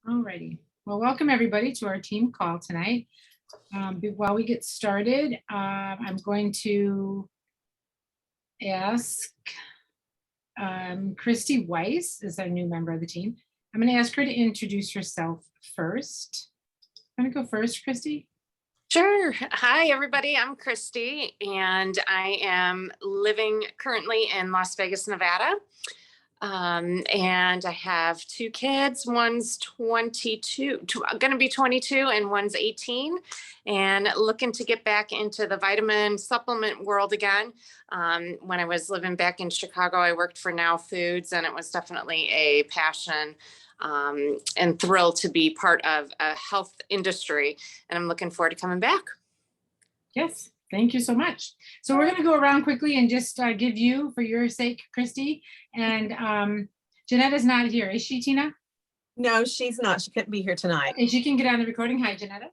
Alrighty. Well, welcome everybody to our team call tonight. While we get started, I'm going to ask Christy Weiss is our new member of the team. I'm going to ask her to introduce herself first. I'm going to go first, Christy. Sure. Hi, everybody. I'm Christy, and I am living currently in Las Vegas, Nevada. And I have two kids. One's 22, going to be 22, and one's 18, and looking to get back into the vitamin supplement world again. When I was living back in Chicago, I worked for Now Foods, and it was definitely a passion and thrilled to be part of a health industry. And I'm looking forward to coming back. Yes, thank you so much. So we're going to go around quickly and just give you, for your sake, Christy, and Janetta's not here. Is she, Tina? No, she's not. She couldn't be here tonight. Okay, she can get on the recording. Hi, Janetta.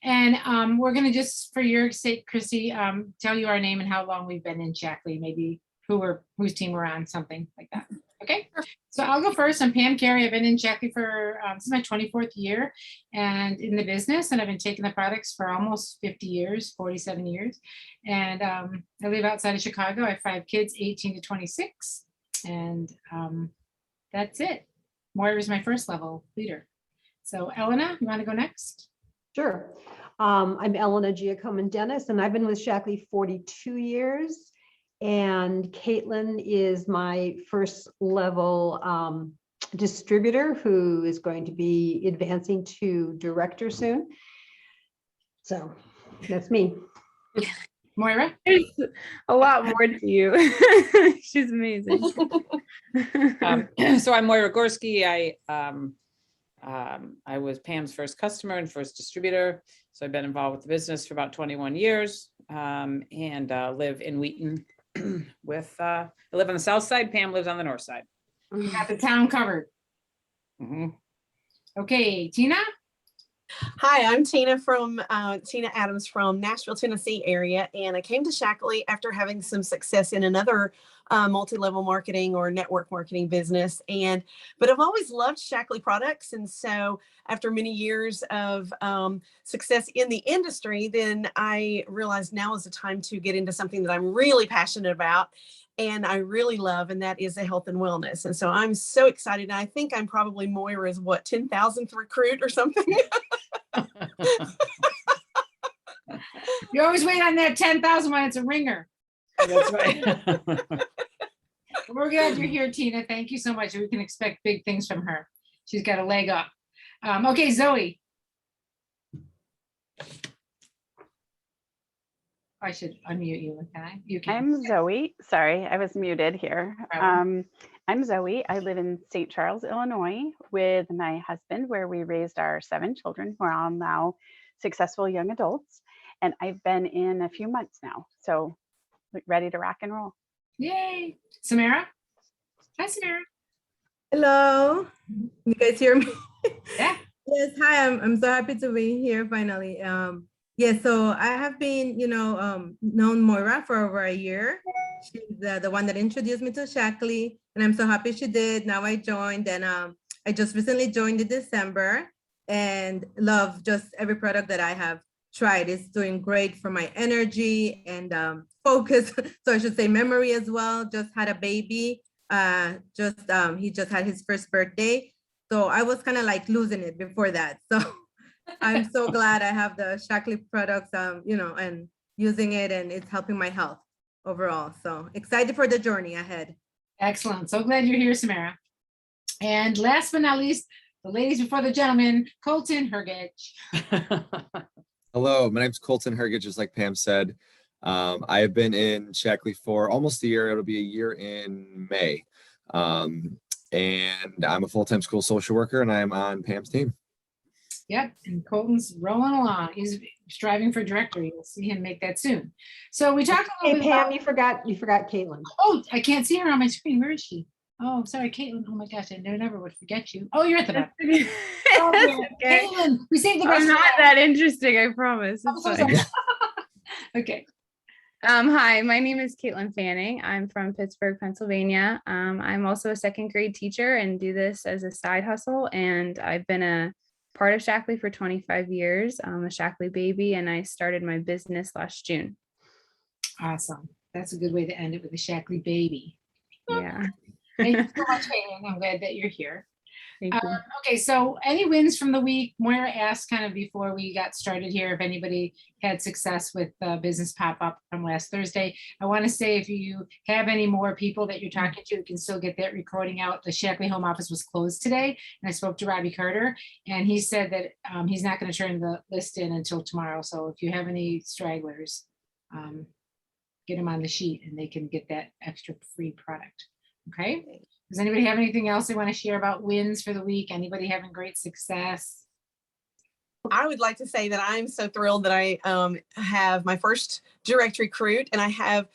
And we're going to just, for your sake, Christy, tell you our name and how long we've been in Shaklee, maybe whose team we're on, something like that. Okay, so I'll go first. I'm Pam Carey. I've been in Shaklee for this is my 24th year and in the business, and I've been taking the products for almost 50 years, 47 years. And I live outside of Chicago. I have 5 kids, 18 to 26. And that's it. Moira is my first level leader. So Elena, you want to go next? Sure. I'm Elena Giacomin Dennis, and I've been with Shaklee 42 years. And Caitlin is my first level distributor who is going to be advancing to director soon. So that's me. Moira? There's a lot more to you. She's amazing. So I'm Moira Gorski. I was Pam's first customer and first distributor. So I've been involved with the business for about 21 years and live in Wheaton I live on the south side. Pam lives on the north side. You got the town covered. Mm-hmm. Okay, Tina? Hi, I'm Tina Adams from Nashville, Tennessee area. And I came to Shaklee after having some success in another multi-level marketing or network marketing business. But I've always loved Shaklee products. And so after many years of success in the industry, then I realized now is the time to get into something that I'm really passionate about and I really love, and that is the health and wellness. And so I'm so excited. And I think I'm probably Moira's 10,000th recruit or something. You always wait on that 10,000 when it's a ringer. That's right. We're glad you're here, Tina. Thank you so much. We can expect big things from her. She's got a leg up. Okay, Zoe. I should unmute you, okay? You can. I'm Zoe. Sorry, I was muted here. I'm Zoe. I live in St. Charles, Illinois with my husband, where we raised our 7 children who are all now successful young adults. And I've been in a few months now, so ready to rock and roll. Yay. Samara? Hi, Samara. Hello, you guys hear me? Yeah. Yes, hi, I'm so happy to be here finally. Yeah, so I have been, known Moira for over a year. She's the one that introduced me to Shaklee, and I'm so happy she did. Now I joined, and I just recently joined in December and love just every product that I have tried. It's doing great for my energy and focus. So I should say memory as well. Just had a baby. He just had his first birthday. So I was kind of like losing it before that. So I'm so glad I have the Shaklee products, and using it, and it's helping my health overall. So excited for the journey ahead. Excellent. So glad you're here, Samara. And last but not least, the ladies before the gentlemen, Colton Hergage. Hello, my name's Colton Hergage, just like Pam said. I have been in Shaklee for almost a year. It'll be a year in May. And I'm a full-time school social worker, and I'm on Pam's team. Yep, and Colton's rolling along. He's striving for director. You'll see him make that soon. So we talked a little Hey, bit Pam, about, you forgot Caitlin. oh, I can't see her on my screen. Where is she? Oh, sorry, Caitlin. Oh my gosh, I never would forget you. Oh, you're at the back. Oh, yeah. Okay. Caitlin, we saved the best. I'm not that interesting, I promise. I'm It's so fine. sorry. Okay. Hi, my name is Caitlin Fanning. I'm from Pittsburgh, Pennsylvania. I'm also a second grade teacher and do this as a side hustle. And I've been a part of Shackley for 25 years. I'm a Shackley baby, and I started my business last June. Awesome. That's a good way to end it with a Shackley baby. Yeah. Thank you so much, Caitlin. I'm glad that you're here. Thank you. Okay, so any wins from the week? Moira asked kind of before we got started here if anybody had success with the business pop-up from last Thursday. I want to say if you have any more people that you're talking to, you can still get that recording out. The Shackley home office was closed today, and I spoke to Robbie Carter, and he said that he's not going to turn the list in until tomorrow. So if you have any stragglers, get them on the sheet and they can get that extra free product. Okay. Does anybody have anything else they want to share about wins for the week? Anybody having great success? I would like to say that I'm so thrilled that I have my first direct recruit, and I have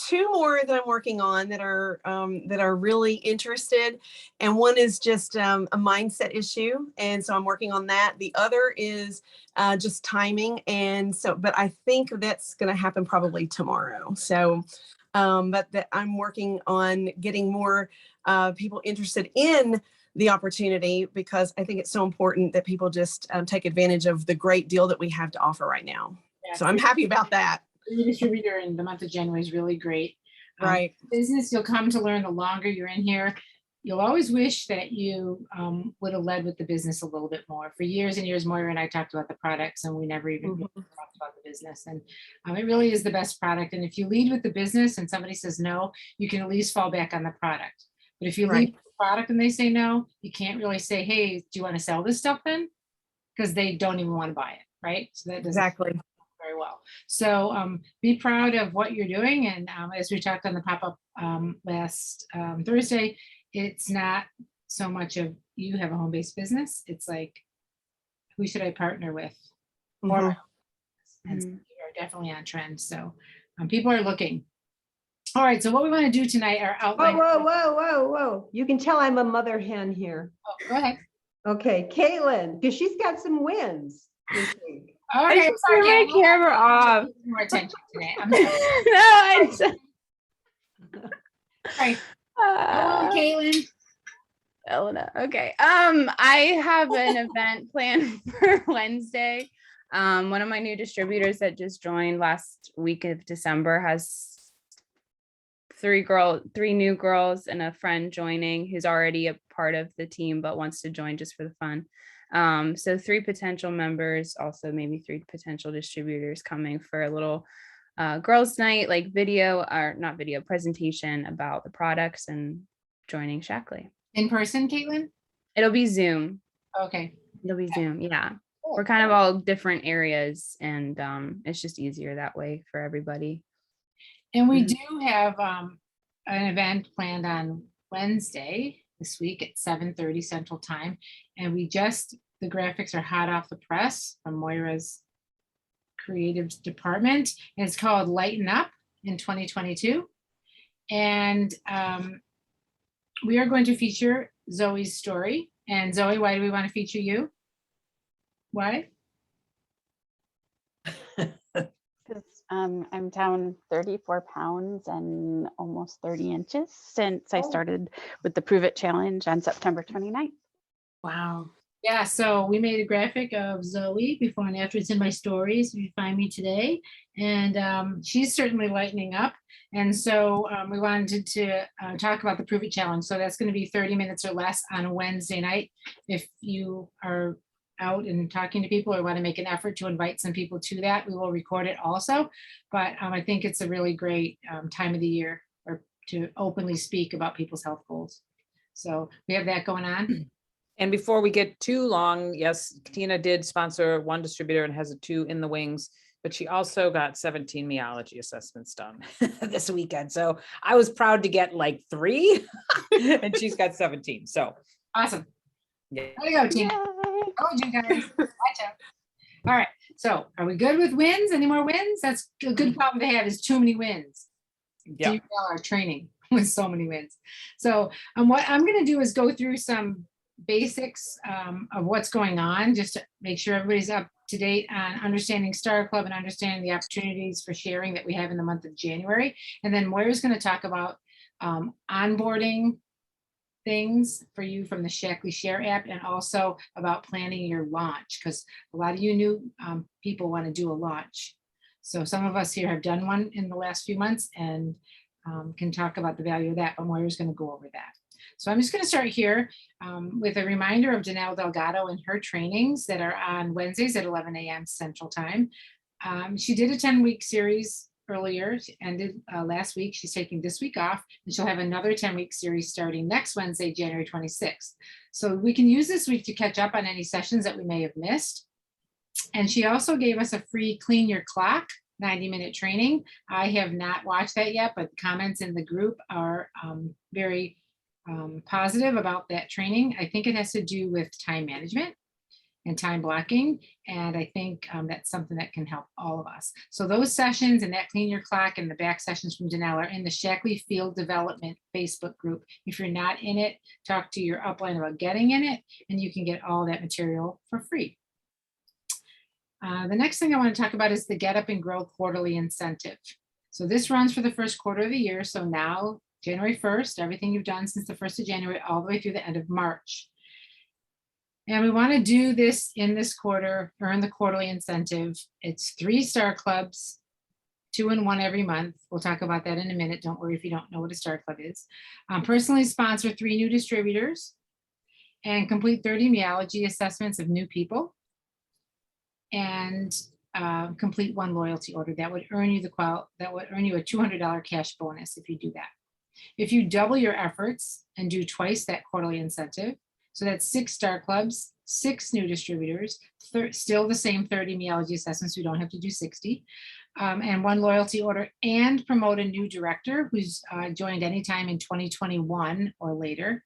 2 more that I'm working on that are really interested. And one is just a mindset issue, and so I'm working on that. The other is just timing, and so but I think that's going to happen probably tomorrow. So, but that I'm working on getting more people interested in the opportunity, because I think it's so important that people just take advantage of the great deal that we have to offer right now. Yeah, So I'm happy about that. Your distributor in the month of January is really great. Right. Business you'll come to learn the longer you're in here. You'll always wish that you would have led with the business a little bit more. For years and years, Moira and I talked about the products, and we never even really talked about the business. And it really is the best product. And if you lead with the business and somebody says no, you can at least fall back on the product. But if you lead with the product and they say no, you can't really say, hey, do you want to sell this stuff then? Because they don't even want to buy it, right? So that doesn't Exactly. very well. So be proud of what you're doing. And as we talked on the pop-up last Thursday, it's not so much of you have a home-based business. It's like, who should I partner with? More and you're definitely on trend. So people are looking. All right, so what we want to do tonight are outline. Whoa. You can tell I'm a mother hen here. Oh, go ahead. Okay, Caitlin, because she's got some wins this week. Okay, I just turned my camera off. More attention today. I'm sorry. No, Right. Hello, Caitlin. Elena. Okay. I have an event planned for Wednesday. One of my new distributors that just joined last week of December has 3 new girls and a friend joining who's already a part of the team but wants to join just for the fun. So 3 potential members, also maybe 3 potential distributors coming for a little girls' night, like presentation about the products and joining Shackley. In person, Caitlin? It'll be Zoom. Okay. It'll be Zoom. Yeah. Cool. We're kind of all different areas, and it's just easier that way for everybody. And we do have an event planned on Wednesday this week at 7:30 Central Time. And the graphics are hot off the press from Moira's creative department. And it's called Lighten Up in 2022. And we are going to feature Zoe's story. And Zoe, why do we want to feature you? Why? I'm down 34 pounds and almost 30 inches since I started with the Prove It Challenge on September 29th. Wow. Yeah, so we made a graphic of Zoe before and after. It's in my stories if you find me today. And she's certainly lightening up. And so we wanted to talk about the Prove It Challenge. So that's going to be 30 minutes or less on a Wednesday night. If you are out and talking to people or want to make an effort to invite some people to that, we will record it also. But I think it's a really great time of the year to openly speak about people's health goals. So we have that going on. And before we get too long, yes, Tina did sponsor 1 distributor and has a 2 in the wings, but she also got 17 meology assessments done this weekend. So I was proud to get like 3 and she's got 17. So awesome. Yeah. There you go, Tina. Told you guys. Watch out. All right. So are we good with wins? Any more wins? That's a good problem to have, is too many wins. Yeah. Derail our training with so many wins. So what I'm going to do is go through some basics of what's going on, just to make sure everybody's up to date on understanding Star Club and understanding the opportunities for sharing that we have in the month of January. And then Moira's going to talk about onboarding things for you from the Shackley Share app, and also about planning your launch, because a lot of you new people want to do a launch. So some of us here have done one in the last few months and can talk about the value of that, but Moira's going to go over that. So I'm just going to start here with a reminder of Janelle Delgado and her trainings that are on Wednesdays at 11 a.m. Central Time. She did a 10-week series earlier, she ended last week. She's taking this week off, and she'll have another 10-week series starting next Wednesday, January 26th. So we can use this week to catch up on any sessions that we may have missed. And she also gave us a free Clean Your Clock 90-minute training. I have not watched that yet, but comments in the group are very positive about that training. I think it has to do with time management and time blocking. And I think that's something that can help all of us. So those sessions and that Clean Your Clock and the back sessions from Janelle are in the Shackley Field Development Facebook group. If you're not in it, talk to your upline about getting in it, and you can get all that material for free. The next thing I want to talk about is the Get Up and Grow Quarterly Incentive. So this runs for the first quarter of the year. So now, January 1st, everything you've done since the 1st of January, all the way through the end of March. And we want to do this in this quarter, earn the quarterly incentive. It's 3 Star Clubs, 2 and 1 every month. We'll talk about that in a minute. Don't worry if you don't know what a Star Club is. Personally sponsor 3 new distributors and complete 30 meology assessments of new people, and complete 1 loyalty order. That would earn you a $200 cash bonus if you do that. If you double your efforts and do twice that quarterly incentive, so that's 6 Star Clubs, 6 new distributors, still the same 30 meology assessments, we don't have to do 60, and 1 loyalty order, and promote a new director who's joined anytime in 2021 or later,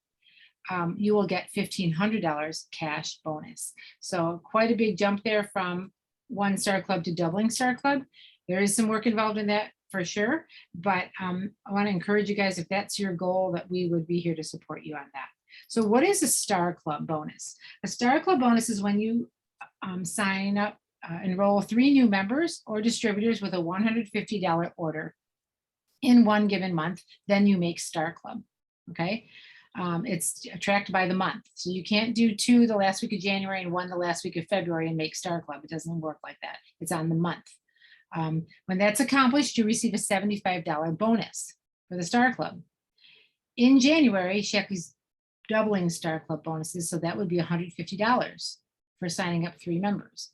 you will get $1,500 cash bonus. So quite a big jump there from 1 Star Club to doubling Star Club. There is some work involved in that for sure, but I want to encourage you guys, if that's your goal, that we would be here to support you on that. So what is a Star Club bonus? A Star Club bonus is when you sign up, enroll 3 new members or distributors with a $150 order in 1 given month, then you make Star Club, okay? It's tracked by the month. So you can't do 2 the last week of January and 1 the last week of February and make Star Club. It doesn't work like that. It's on the month. When that's accomplished, you receive a $75 bonus for the Star Club. In January, Shackley's doubling Star Club bonuses, so that would be $150 for signing up 3 members.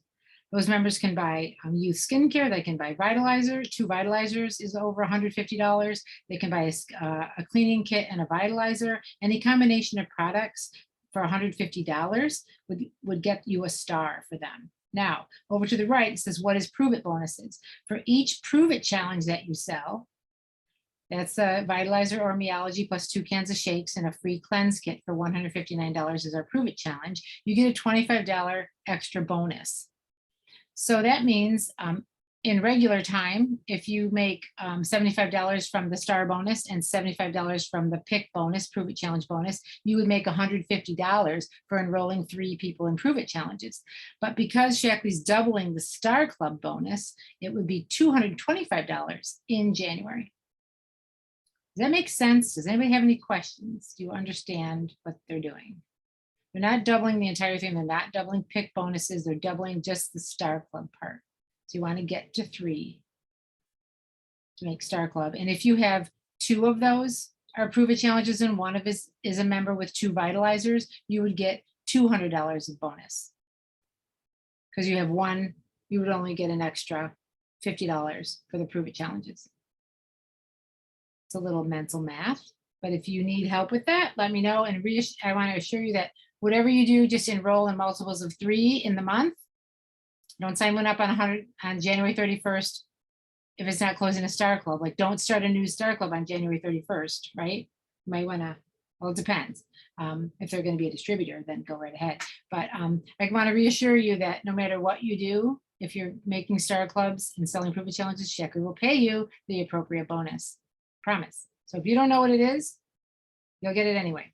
Those members can buy youth skincare. They can buy Vitalizer. 2 Vitalizers is over $150. They can buy a cleaning kit and a Vitalizer. Any combination of products for $150 would get you a star for them. Now, over to the right, it says, what is Prove It bonuses? For each Prove It challenge that you sell, that's a Vitalizer or Meology plus 2 cans of shakes and a free cleanse kit for $159 is our Prove It challenge. You get a $25 extra bonus. So that means in regular time, if you make $75 from the Star bonus and $75 from the Pick bonus, Prove It challenge bonus, you would make $150 for enrolling 3 people in Prove It challenges. But because Shackley's doubling the Star Club bonus, it would be $225 in January. Does that make sense? Does anybody have any questions? Do you understand what they're doing? They're not doubling the entire thing. They're not doubling Pick bonuses. They're doubling just the Star Club part. So you want to get to 3 to make Star Club. And if you have 2 of those are Prove It challenges and 1 of is a member with 2 Vitalizers, you would get $200 of bonus. Because you have 1, you would only get an extra $50 for the Prove It challenges. It's a little mental math, but if you need help with that, let me know. And I want to assure you that whatever you do, just enroll in multiples of 3 in the month. Don't sign one up on January 31st if it's not closing a Star Club. Like, don't start a new Star Club on January 31st, right? You might want to, well, it depends. If they're going to be a distributor, then go right ahead. But I want to reassure you that no matter what you do, if you're making Star Clubs and selling Prove It challenges, Shackley will pay you the appropriate bonus. Promise. So if you don't know what it is, you'll get it anyway.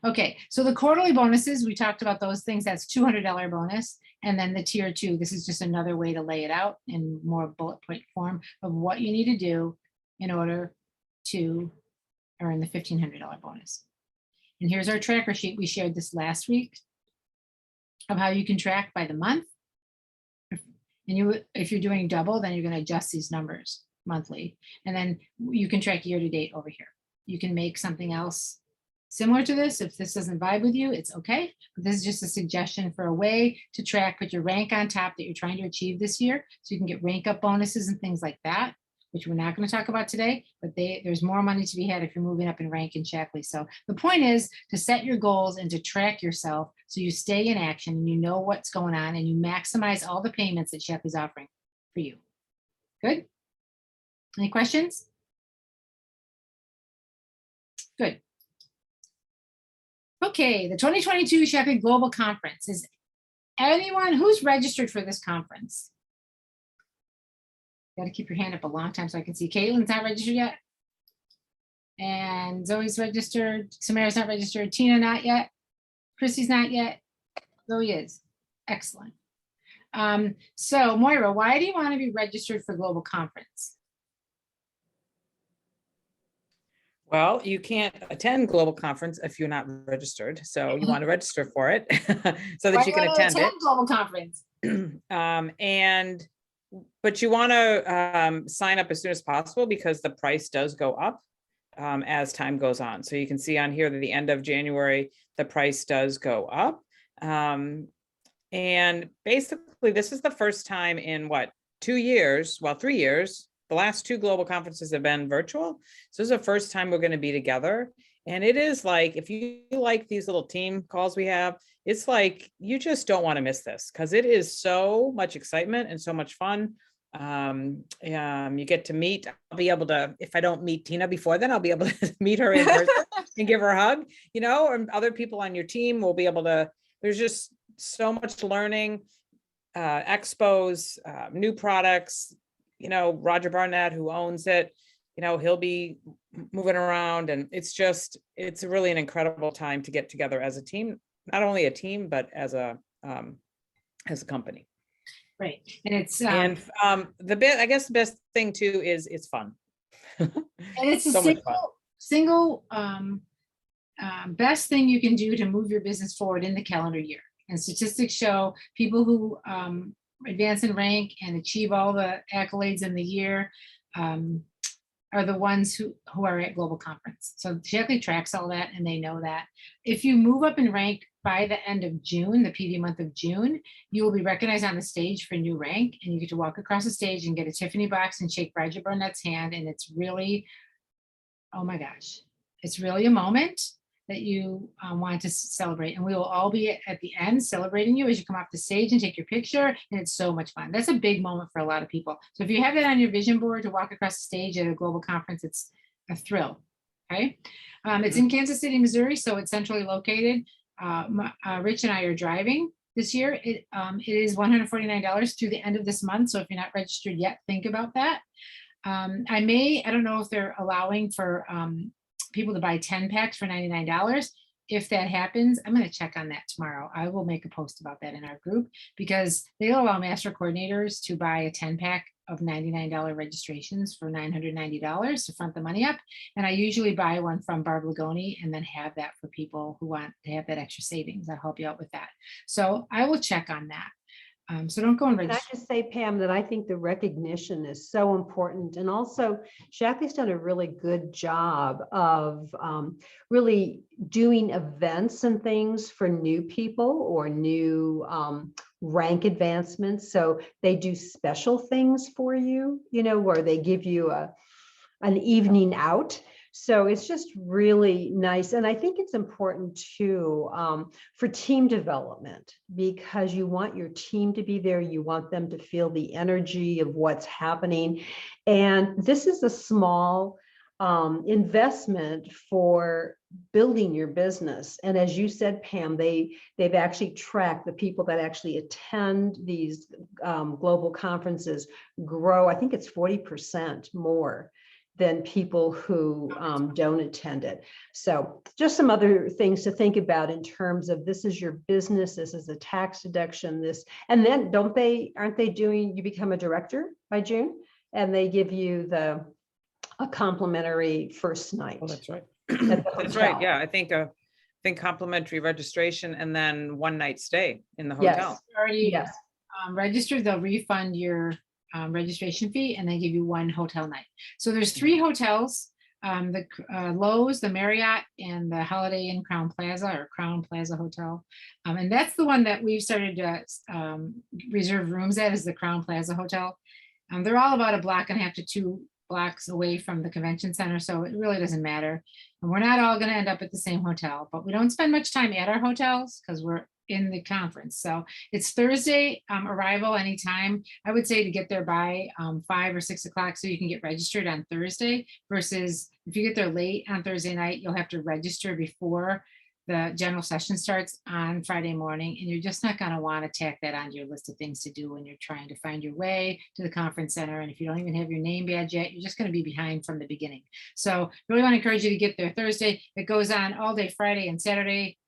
Okay, so the quarterly bonuses, we talked about those things, that's $200 bonus. And then the tier 2, this is just another way to lay it out in more bullet point form of what you need to do in order to earn the $1,500 bonus. And here's our tracker sheet. We shared this last week of how you can track by the month. And if you're doing double, then you're going to adjust these numbers monthly. And then you can track year to date over here. You can make something else similar to this. If this doesn't vibe with you, it's okay. But this is just a suggestion for a way to track, put your rank on top that you're trying to achieve this year. So you can get rank up bonuses and things like that, which we're not going to talk about today, but there's more money to be had if you're moving up in rank in Shaklee. So the point is to set your goals and to track yourself so you stay in action and you know what's going on and you maximize all the payments that Shaklee's offering for you. Good? Any questions? Good. Okay, the 2022 Shaklee Global Conference. Is anyone who's registered for this conference? Got to keep your hand up a long time so I can see. Caitlin's not registered yet. And Zoe's registered. Samara's not registered. Tina not yet. Chrissy's not yet. Zoe is. Excellent. So Moira, why do you want to be registered for Global Conference? Well, you can't attend Global Conference if you're not registered. So you want to register for it so that Why you do can wanna attend it. Global Conference. But you want to sign up as soon as possible because the price does go up as time goes on. So you can see on here that the end of January, the price does go up. And basically, this is the first time in 2 years, well, 3 years. The last 2 global conferences have been virtual. So this is the first time we're going to be together. And it is like, if you like these little team calls we have, it's like, you just don't want to miss this because it is so much excitement and so much fun. You get to meet, I'll be able to, if I don't meet Tina before then, I'll be able to meet her in person and give her a hug, and other people on your team will be able to, there's just so much learning, expos, new products, Roger Barnett, who owns it, he'll be moving around, and it's really an incredible time to get together as a team, not only a team, but as a company. Right. And it's I guess the best thing too is it's fun. and it's a So much single best thing you can do to move your business forward in the calendar year. And statistics show people who advance in rank and achieve all the accolades in the year are the ones who are at Global Conference. So Shaklee tracks all that and they know that. If you move up in rank by the end of June, the PV month of June, you will be recognized on the stage for new rank, and you get to walk across the stage and get a Tiffany box and shake Roger Barnett's hand. And it's really, oh my gosh, it's really a moment that you want to celebrate. And we will all be at the end celebrating you as you come off the stage and take your picture. And it's so much fun. That's a big moment for a lot of people. So if you have that on your vision board to walk across the stage at a global conference, it's a thrill. Okay. It's in Kansas City, Missouri, so it's centrally located. Rich and I are driving this year. It is $149 through the end of this month. So if you're not registered yet, think about that. I don't know if they're allowing for people to buy 10 packs for $99. If that happens, I'm going to check on that tomorrow. I will make a post about that in our group because they'll allow master coordinators to buy a 10 pack of $99 registrations for $990 to front the money up. And I usually buy one from Barb Lagoni and then have that for people who want to have that extra savings. I'll help you out with that. So I will check on that. So don't go and Can I register. just say, Pam, that I think the recognition is so important. And also Shaklee's done a really good job of really doing events and things for new people or new rank advancements. So they do special things for you, where they give you an evening out. So it's just really nice. And I think it's important too for team development, because you want your team to be there. You want them to feel the energy of what's happening. And this is a small investment for building your business. And as you said, Pam, they've actually tracked the people that actually attend these global conferences grow. I think it's 40% more than people who don't attend it. So just some other things to think about in terms of this is your business, this is a tax deduction, this, and then aren't they doing, you become a director by June and they give you a complimentary first night. Oh, that's right. at the That's right. hotel. Yeah, I think complimentary registration and then one night stay in the Yes. hotel. Already Yes, registered, they'll refund your registration fee and they give you one hotel night. So there's 3 hotels, the Lowe's, the Marriott, and the Holiday Inn Crown Plaza or Crown Plaza Hotel. And that's the one that we've started to reserve rooms at, is the Crown Plaza Hotel. They're all about 1.5 blocks to 2 blocks away from the convention center, so it really doesn't matter. And we're not all going to end up at the same hotel, but we don't spend much time at our hotels because we're in the conference. So it's Thursday arrival anytime. I would say to get there by 5 or 6 o'clock so you can get registered on Thursday, versus if you get there late on Thursday night, you'll have to register before the general session starts on Friday morning, and you're just not going to want to tack that onto your list of things to do when you're trying to find your way to the conference center. And if you don't even have your name badge yet, you're just going to be behind from the beginning. So really want to encourage you to get there Thursday. It goes on all day Friday and Saturday.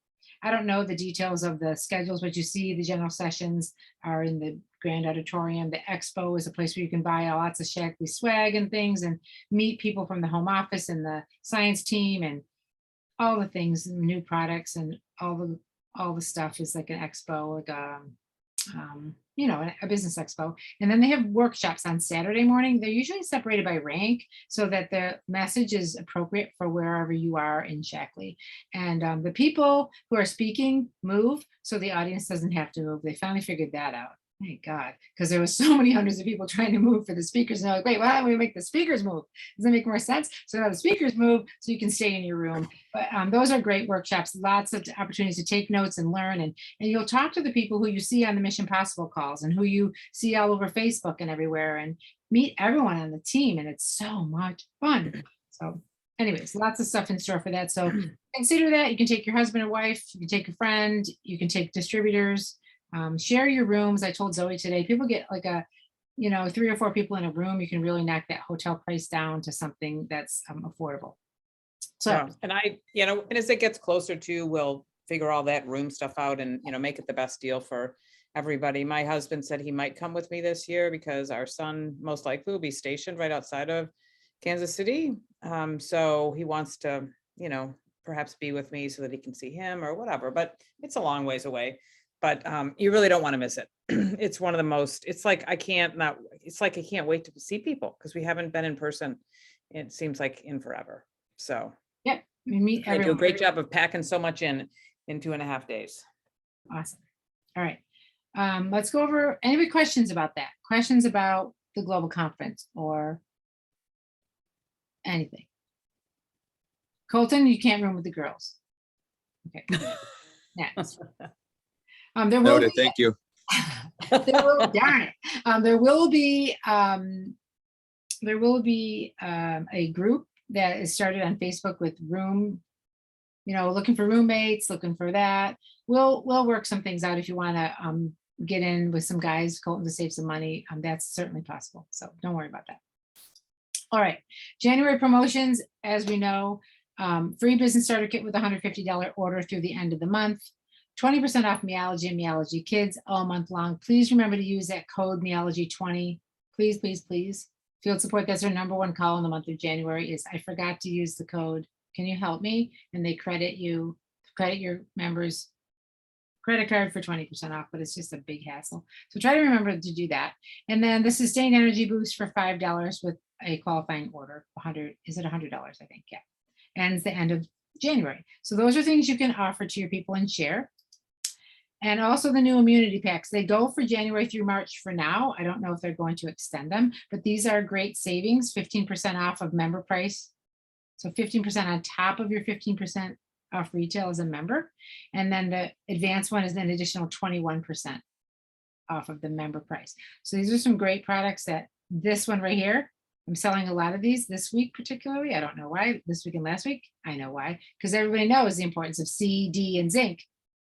I don't know the details of the schedules, but you see the general sessions are in the grand auditorium. The expo is a place where you can buy lots of Shaklee swag and things and meet people from the home office and the science team and all the things, new products, and all the stuff is like an expo, like a business expo. And then they have workshops on Saturday morning. They're usually separated by rank so that the message is appropriate for wherever you are in Shaklee. And the people who are speaking move so the audience doesn't have to move. They finally figured that out. Thank God, because there was so many hundreds of people trying to move for the speakers. And they're like, wait, why don't we make the speakers move? Doesn't it make more sense? So now the speakers move so you can stay in your room. But those are great workshops, lots of opportunities to take notes and learn. And you'll talk to the people who you see on the Mission Possible calls and who you see all over Facebook and everywhere, and meet everyone on the team. And it's so much fun. So anyways, lots of stuff in store for that. So consider that. You can take your husband or wife, you can take a friend, you can take distributors. Share your rooms. I told Zoe today, people get like 3 or 4 people in a room, you can really knock that hotel price down to something that's affordable. So, Yeah, and and as it gets closer to, we'll figure all that room stuff out and, make it the best deal for everybody. My husband said he might come with me this year because our son most likely will be stationed right outside of Kansas City. So he wants to, perhaps be with me so that he can see him or whatever, but it's a long ways away. But you really don't want to miss it. It's one of the most, it's like I can't wait to see people because we haven't been in person. It seems like in forever. So yep, we meet I do a everyone. great job of packing so much in 2.5 days. Awesome. All right. Let's go over any questions about that. Questions about the global conference or anything. Colton, you can't room with the girls. Okay. Next. There will Noted, be, thank you. darn it. There will be a group that is started on Facebook with looking for roommates, looking for that. We'll work some things out if you want to get in with some guys, Colton, to save some money. That's certainly possible. So don't worry about that. All right. January promotions, as we know, free business starter kit with a $150 order through the end of the month. 20% off Meology and Meology Kids all month long. Please remember to use that code Meology20. Please, please, please. Field support, that's our #1 call in the month of January is I forgot to use the code. Can you help me? And they credit your members' credit card for 20% off, but it's just a big hassle. So try to remember to do that. And then the Sustained Energy Boost for $5 with a qualifying order. Is it $100? I think, yeah. Ends the end of January. So those are things you can offer to your people and share. And also the new immunity packs. They go for January through March for now. I don't know if they're going to extend them, but these are great savings, 15% off of member price. So 15% on top of your 15% off retail as a member. And then the advanced one is an additional 21% off of the member price. So these are some great products that this one right here, I'm selling a lot of these this week particularly. I don't know why, this week and last week. I know why, because everybody knows the importance of C, D, and zinc.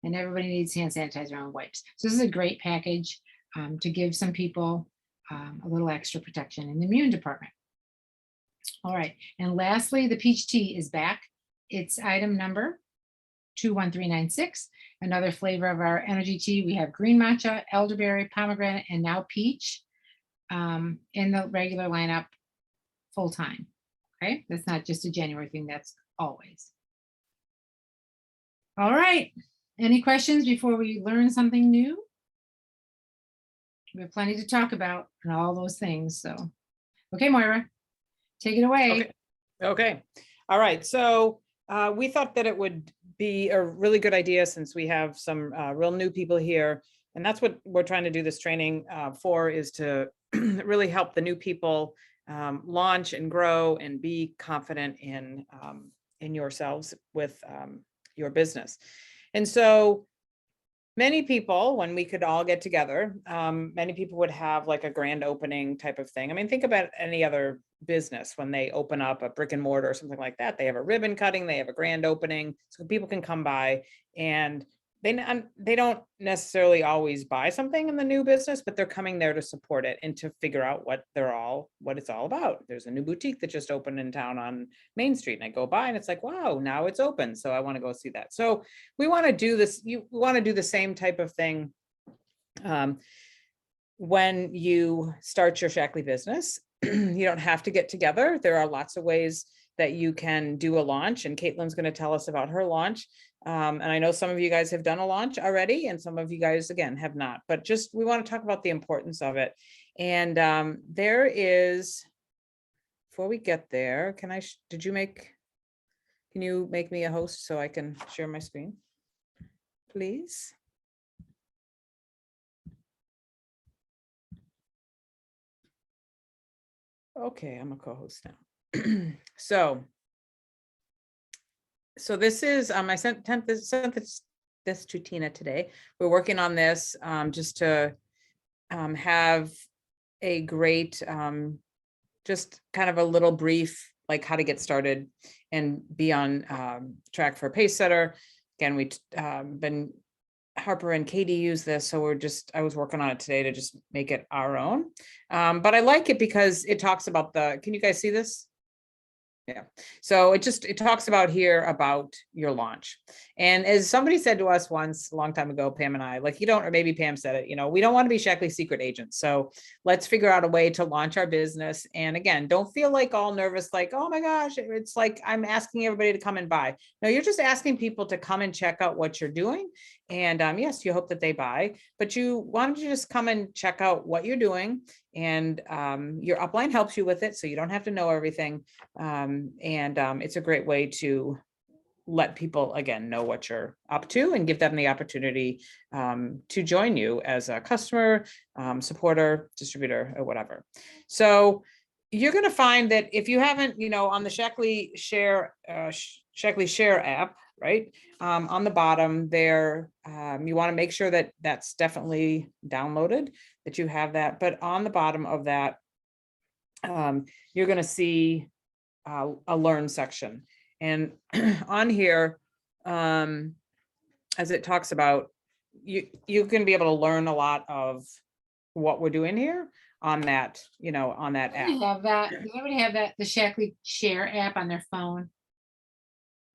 And everybody needs hand sanitizer and wipes. So this is a great package to give some people a little extra protection in the immune department. All right, and lastly, the peach tea is back. It's item number 21396. Another flavor of our energy tea. We have green matcha, elderberry, pomegranate, and now peach in the regular lineup full time. Okay, that's not just a January thing, that's always. All right, any questions before we learn something new? We have plenty to talk about and all those things, so. Okay, Moira, take it away. Okay. Okay. All right. So we thought that it would be a really good idea since we have some real new people here. And that's what we're trying to do this training for, is to really help the new people launch and grow and be confident in yourselves with your business. And so many people, when we could all get together, many people would have like a grand opening type of thing. I mean, think about any other business when they open up a brick and mortar or something like that. They have a ribbon cutting, they have a grand opening, so people can come by, and they don't necessarily always buy something in the new business, but they're coming there to support it and to figure out what it's all about. There's a new boutique that just opened in town on Main Street, and I go by and it's like, wow, now it's open, so I want to go see that. So we want to do this. You want to do the same type of thing when you start your Shaklee business. You don't have to get together. There are lots of ways that you can do a launch, and Caitlin's going to tell us about her launch. And I know some of you guys have done a launch already, and some of you guys, again, have not, but just, we want to talk about the importance of it. And there is, before we get there, can you make me a host so I can share my screen, please? Okay, I'm a co-host now. So this is, I sent this to Tina today. We're working on this just to have a great, just kind of a little brief, like how to get started and be on track for Pacesetter. Again, we Harper and Katie use this, so I was working on it today to just make it our own. But I like it because it talks about can you guys see this? Yeah. So it talks about here about your launch. And as somebody said to us once a long time ago, Pam and I, like, or maybe Pam said it, we don't want to be Shaklee secret agents. So let's figure out a way to launch our business. And again, don't feel like all nervous, like, oh my gosh, it's like I'm asking everybody to come and buy. No, you're just asking people to come and check out what you're doing. And yes, you hope that they buy, but you want to just come and check out what you're doing. And your upline helps you with it, so you don't have to know everything. It's a great way to let people, again, know what you're up to and give them the opportunity to join you as a customer, supporter, distributor, or whatever. So you're going to find that if you haven't, on the Shaklee Share app, right, on the bottom there, you want to make sure that that's definitely downloaded, that you have that. But on the bottom of that, you're going to see a learn section. And on here, as it talks about, you can be able to learn a lot of what we're doing here on that, on that app. Does everybody have the Shaklee Share app on their phone?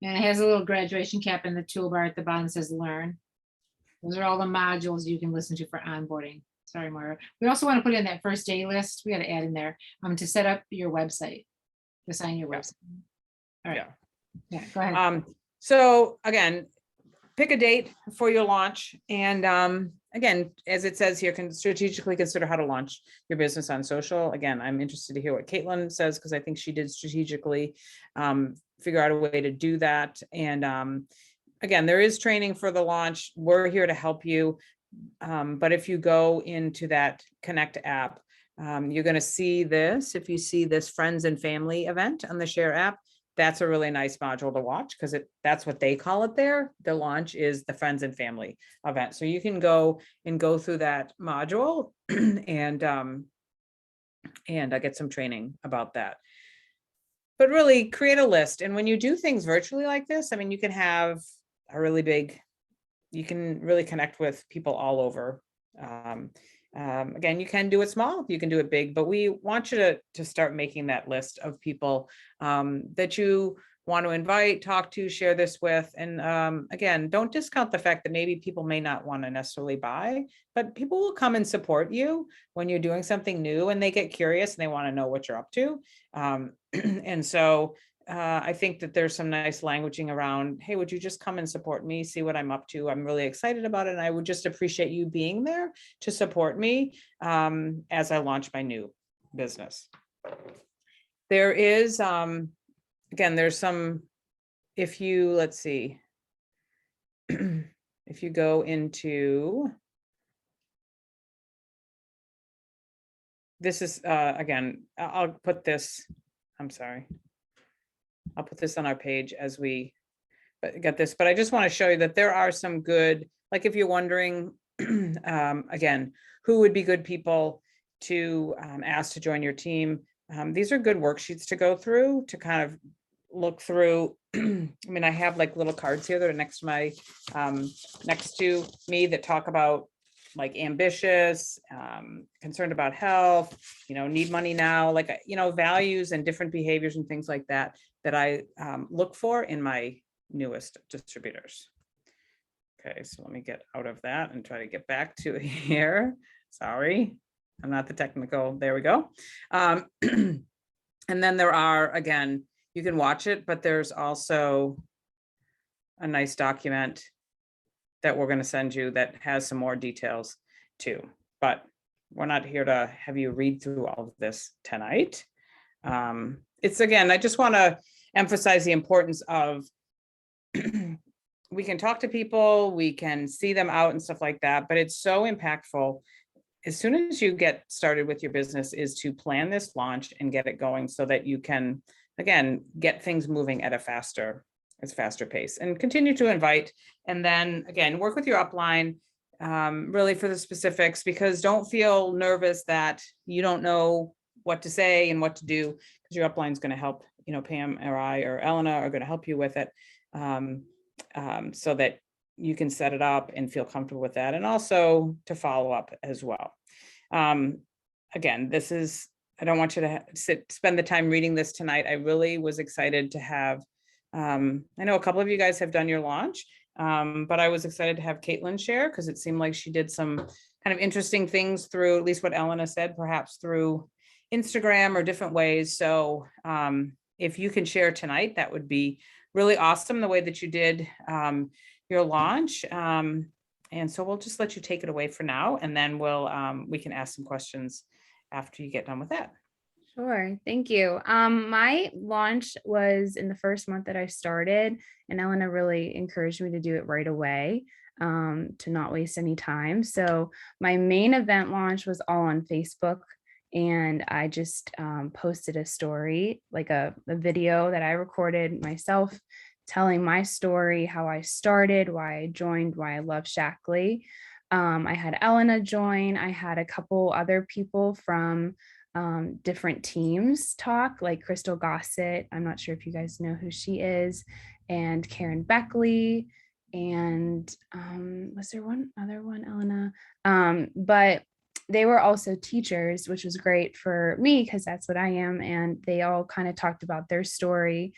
And it has a little graduation cap in the toolbar at the bottom, says learn. Those are all the modules you can listen to for onboarding. Sorry, Moira. We also want to put in that first day list. We got to add in there to set up your website, to sign your website. All right. Yeah, go ahead. So again, pick a date for your launch. And again, as it says here, can strategically consider how to launch your business on social. Again, I'm interested to hear what Caitlin says, because I think she did strategically figure out a way to do that. And again, there is training for the launch. We're here to help you. But if you go into that Connect app, you're going to see this. If you see this friends and family event on the Share app, that's a really nice module to watch, because that's what they call it there. The launch is the friends and family event. So you can go through that module and get some training about that. But really create a list. And when you do things virtually like this, I mean, you can have you can really connect with people all over. Again, you can do it small, you can do it big, but we want you to start making that list of people that you want to invite, talk to, share this with. And again, don't discount the fact that maybe people may not want to necessarily buy, but people will come and support you when you're doing something new, and they get curious and they want to know what you're up to. And so I think that there's some nice languaging around, hey, would you just come and support me, see what I'm up to? I'm really excited about it. And I would just appreciate you being there to support me as I launch my new business. There is, again, there's some, if you, let's see, if you go into, this is, again, I'll put this, I'm sorry. I'll put this on our page as we get this, but I just want to show you that there are some good, like if you're wondering, again, who would be good people to ask to join your team. These are good worksheets to go through, to kind of look through. I mean, I have like little cards here that are next to my, next to me that talk about like ambitious, concerned about health, need money now, like, values and different behaviors and things like that, that I look for in my newest distributors. Okay, so let me get out of that and try to get back to here. Sorry, I'm not the technical, there we go. And then there are, again, you can watch it, but there's also a nice document that we're going to send you that has some more details too. But we're not here to have you read through all of this tonight. It's, again, I just want to emphasize the importance of we can talk to people, we can see them out and stuff like that, but it's so impactful as soon as you get started with your business is to plan this launch and get it going so that you can, again, get things moving at a faster pace and continue to invite. And then again, work with your upline really for the specifics, because don't feel nervous that you don't know what to say and what to do, because your upline is going to help, Pam or I or Elena are going to help you with it so that you can set it up and feel comfortable with that, and also to follow up as well. Again, this is, I don't want you to spend the time reading this tonight. I really was excited to have, I know a couple of you guys have done your launch, but I was excited to have Caitlin share, because it seemed like she did some kind of interesting things through, at least what Elena said, perhaps through Instagram or different ways. So if you can share tonight, that would be really awesome, the way that you did your launch. And so we'll just let you take it away for now, and then we can ask some questions after you get done with that. Sure. Thank you. My launch was in the first month that I started, and Elena really encouraged me to do it right away, to not waste any time. So my main event launch was all on Facebook, and I just posted a story, like a video that I recorded myself, telling my story, how I started, why I joined, why I love Shaklee. I had Elena join. I had a couple other people from different teams talk, like Crystal Gossett. I'm not sure if you guys know who she is, and Karen Beckley. And was there one other one, Elena? But they were also teachers, which was great for me because that's what I am. And they all kind of talked about their story.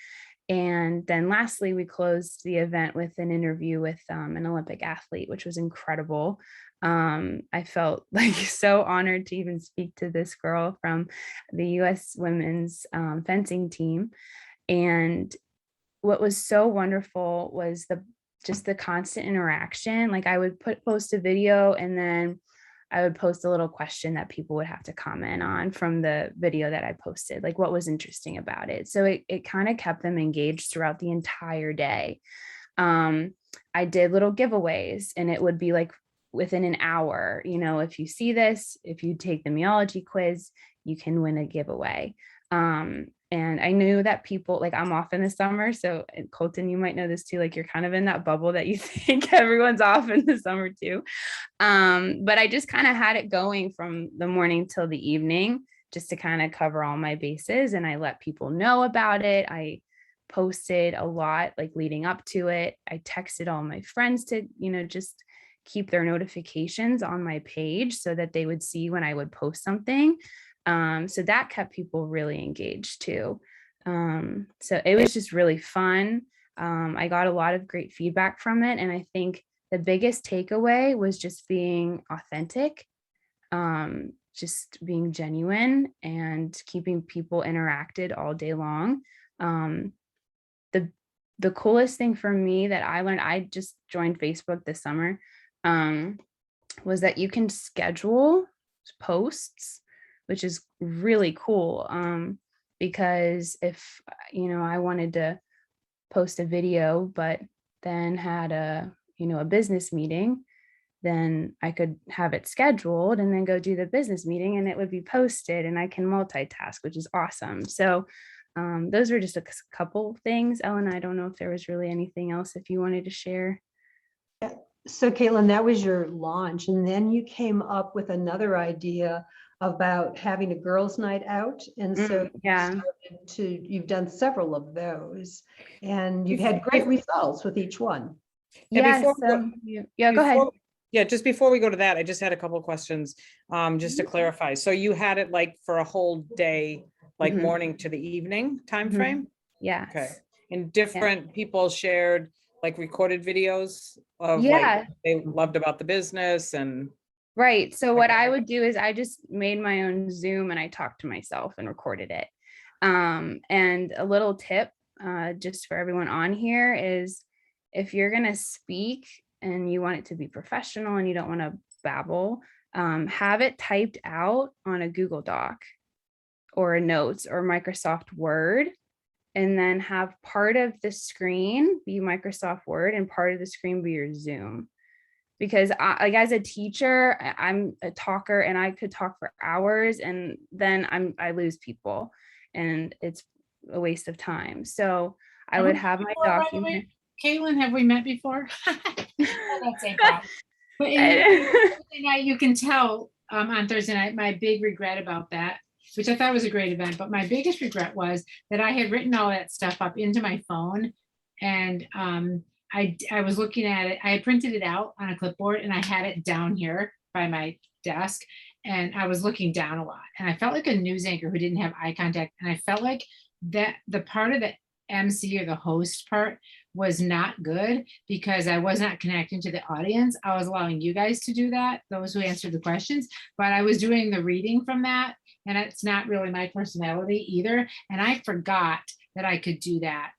And then lastly, we closed the event with an interview with an Olympic athlete, which was incredible. I felt like so honored to even speak to this girl from the U.S. women's fencing team. And what was so wonderful was just the constant interaction. Like I would post a video, and then I would post a little question that people would have to comment on from the video that I posted, like what was interesting about it. So it kind of kept them engaged throughout the entire day. I did little giveaways, and it would be like within an hour, if you see this, if you take the meology quiz, you can win a giveaway. And I knew that people, like I'm off in the summer. So Colton, you might know this too, like you're kind of in that bubble that you think everyone's off in the summer too. But I just kind of had it going from the morning till the evening, just to kind of cover all my bases. And I let people know about it. I posted a lot, like leading up to it. I texted all my friends to, just keep their notifications on my page so that they would see when I would post something. So that kept people really engaged too. So it was just really fun. I got a lot of great feedback from it. And I think the biggest takeaway was just being authentic, just being genuine and keeping people interacted all day long. The coolest thing for me that I learned, I just joined Facebook this summer, was that you can schedule posts, which is really cool. Because if, I wanted to post a video, but then had a business meeting, then I could have it scheduled and then go do the business meeting and it would be posted, and I can multitask, which is awesome. So those were just a couple things. Ellen, I don't know if there was really anything else if you wanted to share. So Caitlin, that was your launch. And then you came up with another idea about having a girls' night out. And so yeah, you've done several of those and you've had great results with each one. Yeah, yes. Go ahead. Yeah, just before we go to that, I just had a couple of questions, just to clarify. So you had it like for a whole day, like Mhm. morning to the evening time Mhm. frame? Yes. Okay. And different people shared like recorded videos of Yeah. like they loved about the business and. Right. So what I would do is I just made my own Zoom and I talked to myself and recorded it. And a little tip, just for everyone on here, is if you're going to speak and you want it to be professional and you don't want to babble, have it typed out on a Google Doc or a Notes or Microsoft Word, and then have part of the screen be Microsoft Word and part of the screen be your Zoom. Because like as a teacher, I'm a talker and I could talk for hours and then I lose people and it's a waste of time. So I would have my document. Caitlin, have we met before? That's a problem. But Thursday night, you can tell on Thursday night, my big regret about that, which I thought was a great event, but my biggest regret was that I had written all that stuff up into my phone and I was looking at it. I had printed it out on a clipboard and I had it down here by my desk and I was looking down a lot and I felt like a news anchor who didn't have eye contact. And I felt like that the part of the MC or the host part was not good because I was not connecting to the audience. I was allowing you guys to do that, those who answered the questions, but I was doing the reading from that. And it's not really my personality either. And I forgot that I could do that.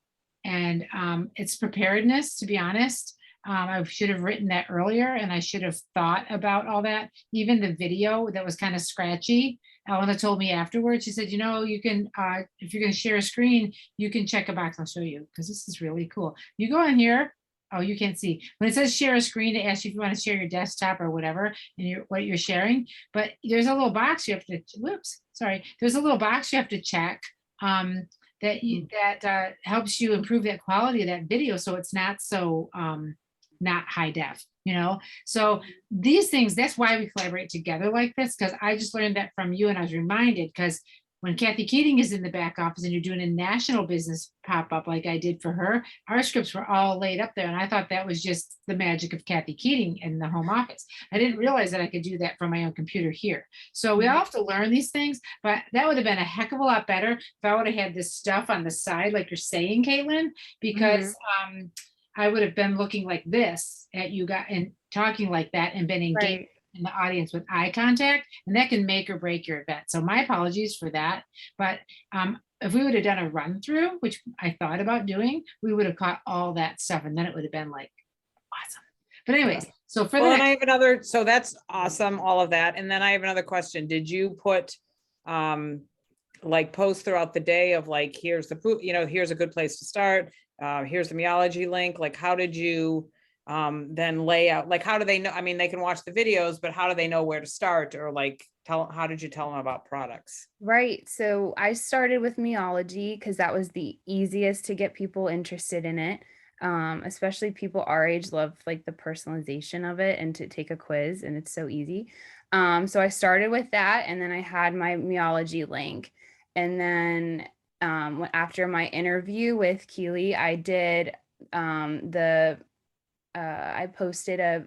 And it's preparedness, to be honest. I should have written that earlier and I should have thought about all that. Even the video that was kind of scratchy. Elena told me afterwards, she said, you can, if you're going to share a screen, you can check a box. I'll show you because this is really cool. You go in here. Oh, you can't see. When it says share a screen, it asks you if you want to share your desktop or whatever and what you're sharing. But there's a little box you have to, there's a little box you have to check. That helps you improve that quality of that video so it's not so not high def, so these things, that's why we collaborate together like this, because I just learned that from you and I was reminded because when Kathy Keating is in the back office and you're doing a national business pop-up like I did for her, our scripts were all laid up there and I thought that was just the magic of Kathy Keating in the home office. I didn't realize that I could do that from my own computer here. So we all have to learn these things, but that would have been a heck of a lot better if I would have had this stuff on the side like you're saying, Caitlin, because I would have been looking like this at you guys and talking like that and been engaged in the audience with eye contact, and that can make or break your event. So my apologies for that. But if we would have done a run through, which I thought about doing, we would have caught all that stuff and then it would have been like awesome. But anyways, so for and I have another, so that's awesome, all of that. And then I have another question. Did you put like posts throughout the day of like, here's the proof, here's a good place to start. Here's the Meology link. Like, how did you then lay out, like, how do they know? I mean, they can watch the videos, but how do they know where to start or like how did you tell them about products? Right. So I started with Meology because that was the easiest to get people interested in it. Especially people our age love like the personalization of it and to take a quiz and it's so easy. So I started with that and then I had my Meology link. And then after my interview with Keely, I did I posted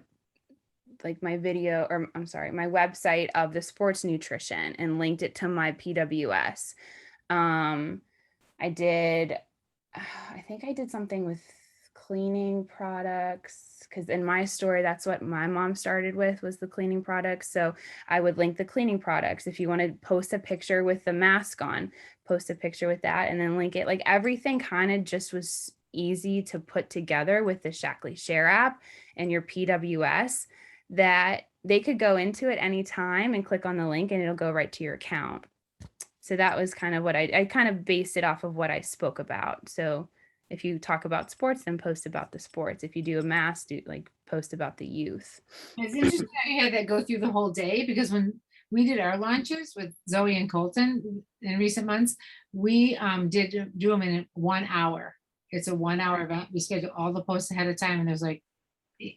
like my video, or I'm sorry, my website of the sports nutrition and linked it to my PWS. I did, I think I did something with cleaning products, because in my story, that's what my mom started with, was the cleaning products. So I would link the cleaning products. If you want to post a picture with the mask on, post a picture with that and then link it. Like everything kind of just was easy to put together with the Shackley Share app and your PWS, that they could go into it anytime and click on the link and it'll go right to your account. So that was kind of what I kind of based it off of what I spoke about. So if you talk about sports, then post about the sports. If you do a mass, do like post about the youth. It's interesting that you had that go through the whole day, because when we did our launches with Zoe and Colton in recent months, we did do them in 1 hour. It's a 1 hour event. We schedule all the posts ahead of time, and there's like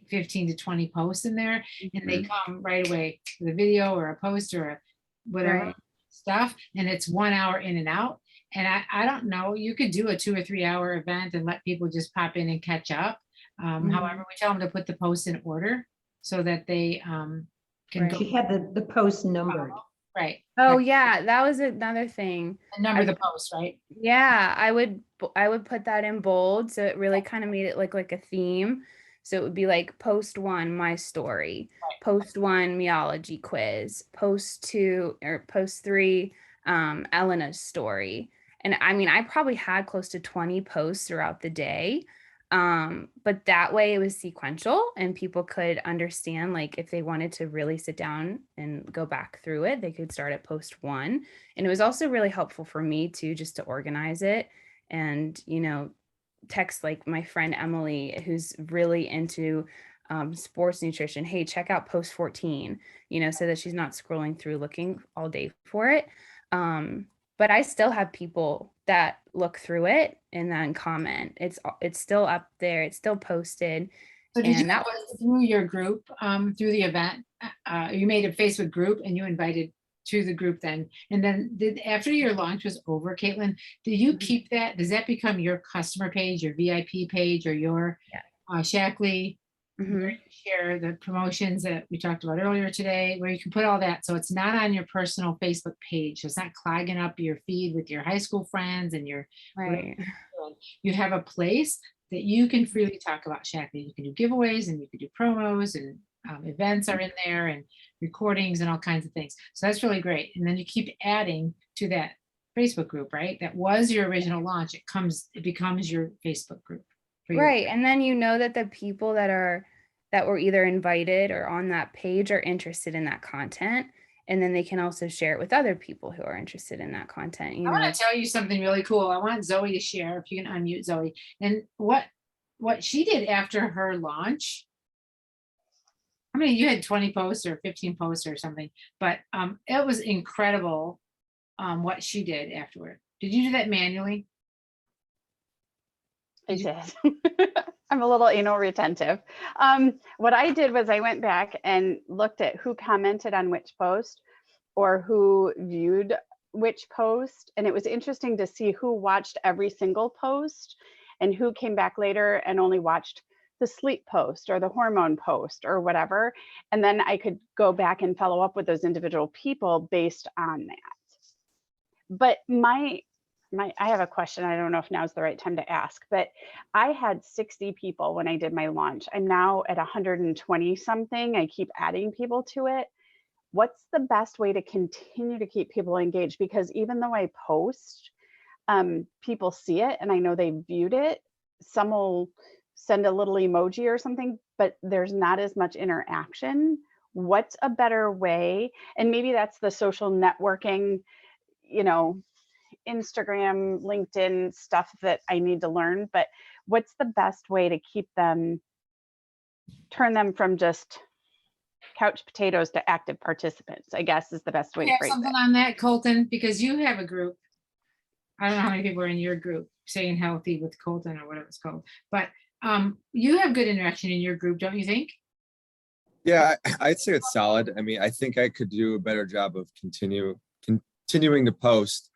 15 to 20 posts in there, and they come right away with a video or a post or a whatever Right. stuff, and it's 1 hour in and out. And I don't know, you could do a 2 or 3 hour event and let people just pop in and catch up. However, we tell them to put the posts in order so that they can Right. go. She had the post numbered. Right. Oh yeah, that was another thing. And number the post, right? Yeah, I would put that in bold, so it really kind of made it look like a theme. So it would be like post 1, my story, post 1, meology quiz, post 2 or post 3, Elena's story. And I mean, I probably had close to 20 posts throughout the day. But that way it was sequential and people could understand, like if they wanted to really sit down and go back through it, they could start at post 1. And it was also really helpful for me too, just to organize it and, you know, text like my friend Emily, who's really into sports nutrition. Hey, check out post 14, you know, so that she's not scrolling through looking all day for it. But I still have people that look through it and then comment. It's still up there. It's still posted. So did you And that was through your group, through the event, you made a Facebook group and you invited to the group then? And then after your launch was over, Caitlin, do you keep that? Does that become your customer page, your VIP page, or your Shackley? Where you share the promotions that we talked about earlier today, where you can put all that. So it's not on your personal Facebook page. So it's not clogging up your feed with your high school friends and your, right. you have a place that you can freely talk about Shackley. You can do giveaways and you can do promos, and events are in there, and recordings and all kinds of things. So that's really great. And then you keep adding to that Facebook group, right? That was your original launch. It becomes your Facebook group. Right. And then you know that the people that were either invited or on that page are interested in that content. And then they can also share it with other people who are interested in that content. You I know, want to tell you something really cool. I want Zoe to share, if you can unmute Zoe, and what she did after her launch. I mean, you had 20 posts or 15 posts or something, but it was incredible what she did afterward. Did you do that manually? I did. I'm a little anal retentive. What I did was I went back and looked at who commented on which post or who viewed which post. And it was interesting to see who watched every single post and who came back later and only watched the sleep post or the hormone post or whatever. And then I could go back and follow up with those individual people based on that. But I have a question. I don't know if now's the right time to ask, but I had 60 people when I did my launch. I'm now at 120 something. I keep adding people to it. What's the best way to continue to keep people engaged? Because even though I post, people see it and I know they viewed it. Some will send a little emoji or something, but there's not as much interaction. What's a better way? And maybe that's the social networking, you know, Instagram, LinkedIn stuff that I need to learn, but what's the best way to keep them, turn them from just couch potatoes to active participants, I guess is the best way to Have phrase something it. on that, Colton, because you have a group. I don't know how many people are in your group, Staying Healthy with Colton or whatever it's called, but you have good interaction in your group, don't you think? Yeah, I'd say it's solid. I mean, I think I could do a better job of continuing to post.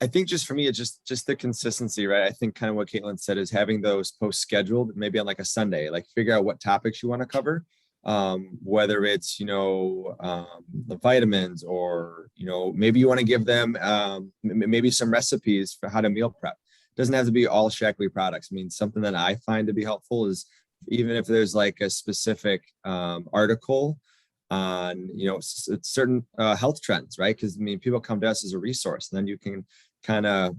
I think just for me, it's just the consistency, right? I think kind of what Caitlin said is having those posts scheduled, maybe on like a Sunday, like figure out what topics you want to cover. Whether it's, the vitamins, or, maybe you want to give them maybe some recipes for how to meal prep. Doesn't have to be all Shaklee products. I mean, something that I find to be helpful is even if there's like a specific article on, certain health trends, right? Because I mean, people come to us as a resource, and then you can kind of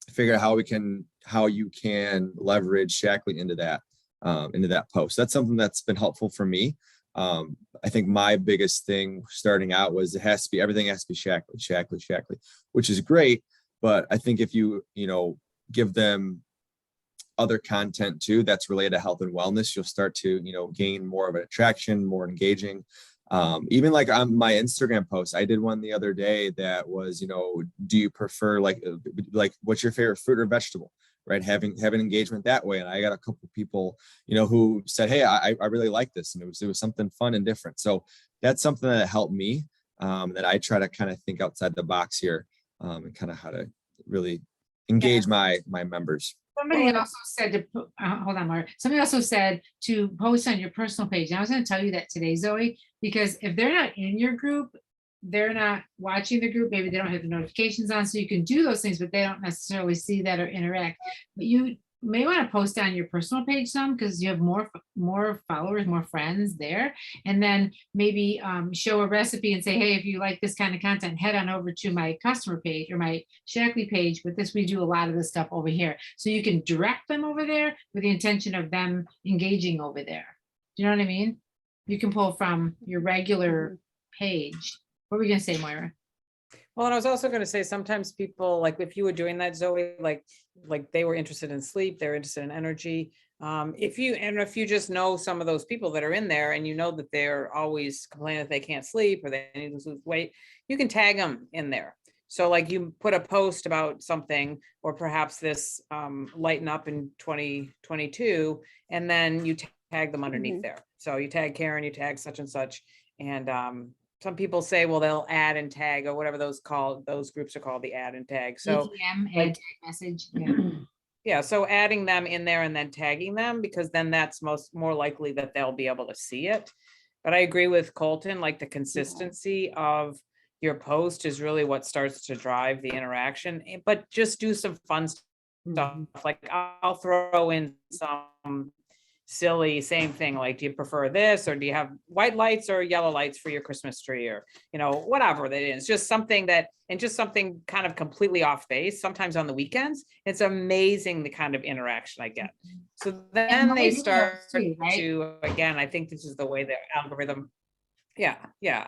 figure out how you can leverage Shaklee into that post. That's something that's been helpful for me. I think my biggest thing starting out was everything has to be Shaklee, which is great. But I think if you give them other content too that's related to health and wellness, you'll start to gain more of an attraction, more engaging. Even like on my Instagram post, I did one the other day that was, do you prefer like what's your favorite fruit or vegetable, right? Having engagement that way. And I got a couple people, who said, hey, I really like this. And it was something fun and different. So that's something that helped me, that I try to kind of think outside the box here, and kind of how to really engage my members. Somebody also said to put, hold on, Mark. Somebody also said to post on your personal page. And I was going to tell you that today, Zoe, because if they're not in your group, they're not watching the group, maybe they don't have the notifications on, so you can do those things, but they don't necessarily see that or interact. But you may want to post on your personal page some, because you have more followers, more friends there. And then maybe show a recipe and say, hey, if you like this kind of content, head on over to my customer page or my Shaklee page. But we do a lot of this stuff over here. So you can direct them over there with the intention of them engaging over there. Do you know what I mean? You can pull from your regular page. What were we gonna say, Moira? Well, and I was also going to say, sometimes people, like if you were doing that, Zoe, like they were interested in sleep, they're interested in energy. If you just know some of those people that are in there, and that they're always complaining that they can't sleep or they need to lose weight, you can tag them in there. So like you put a post about something, or perhaps this lighten up in 2022, and then you tag them underneath there. So you tag Karen, you tag such and such, and some people say, well, they'll add and tag, or whatever those groups are called, the add and tag. So add tag message. Yeah. Yeah, so adding them in there and then tagging them, because then that's more likely that they'll be able to see it. But I agree with Colton, like the consistency of your post is really what starts to drive the interaction. But just do some fun stuff. Like I'll throw in some silly, same thing, like, do you prefer this, or do you have white lights or yellow lights for your Christmas tree, or whatever that is, just something kind of completely off base. Sometimes on the weekends, it's amazing the kind of interaction I get. So then they start too, right? To, again, I think this is the way the algorithm, yeah,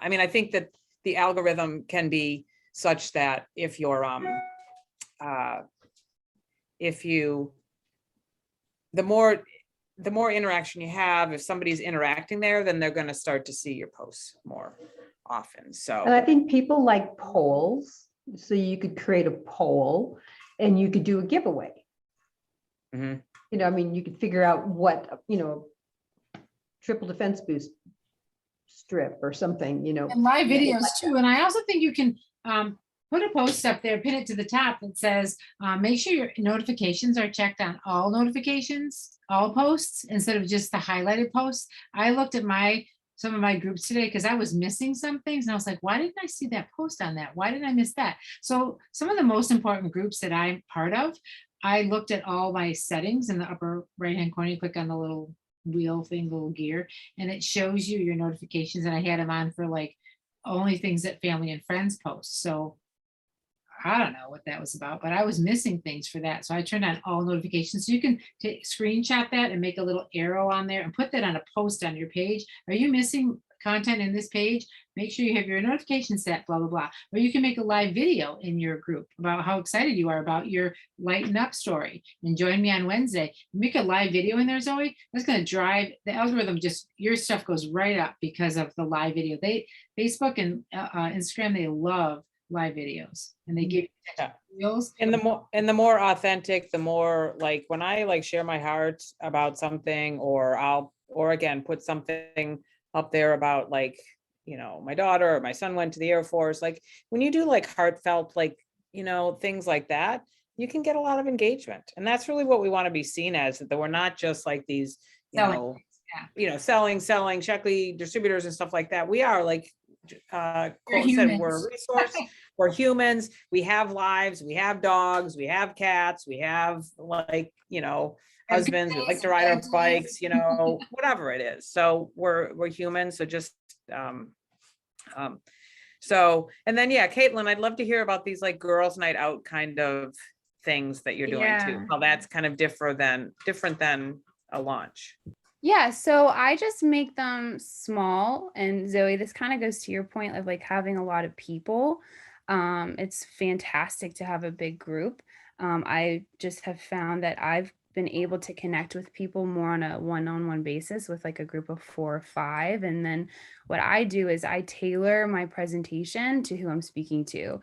I mean, I think that the algorithm can be such that if you're the more interaction you have, if somebody's interacting there, then they're going to start to see your posts more often. So, and I think people like polls, so you could create a poll and you could do a giveaway. I mean, you could figure out what, triple defense boost strip or something, and live videos too. And I also think you can put a post up there, pin it to the top that says, make sure your notifications are checked on all notifications, all posts, instead of just the highlighted posts. I looked at some of my groups today because I was missing some things, and I was like, why didn't I see that post on that? Why did I miss that? So some of the most important groups that I'm part of, I looked at all my settings in the upper right-hand corner. You click on the little wheel thing, little gear, and it shows you your notifications. And I had them on for like only things that family and friends post. So I don't know what that was about, but I was missing things for that. So I turned on all notifications. So you can screenshot that and make a little arrow on there and put that on a post on your page. Are you missing content in this page? Make sure you have your notifications set, blah, blah, blah. Or you can make a live video in your group about how excited you are about your lighten up story, and join me on Wednesday. Make a live video in there, Zoe. That's going to drive the algorithm. Just your stuff goes right up because of the live video. Facebook and Instagram, they love live videos, and they give you reels. And the more authentic, the more, like, when I share my heart about something, or again put something up there about, like, my daughter or my son went to the Air Force. Like when you do like heartfelt, like things like that, you can get a lot of engagement. And that's really what we want to be seen as, that we're not just like these, Selling, selling Shaklee distributors and stuff like that. We are like, Cole said, we're a humans. resource. We're humans. We have lives. We have dogs. We have cats. We have husbands. We like to ride our bikes. Whatever it is. So we're humans. So just so, and then Caitlin, I'd love to hear about these like girls' night out kind of things that you're doing too. Yeah. How that's kind of different than a launch. Yeah, so I just make them small. And Zoe, this kind of goes to your point of like having a lot of people. It's fantastic to have a big group. I just have found that I've been able to connect with people more on a one-on-one basis with like a group of 4 or 5. And then what I do is I tailor my presentation to who I'm speaking to.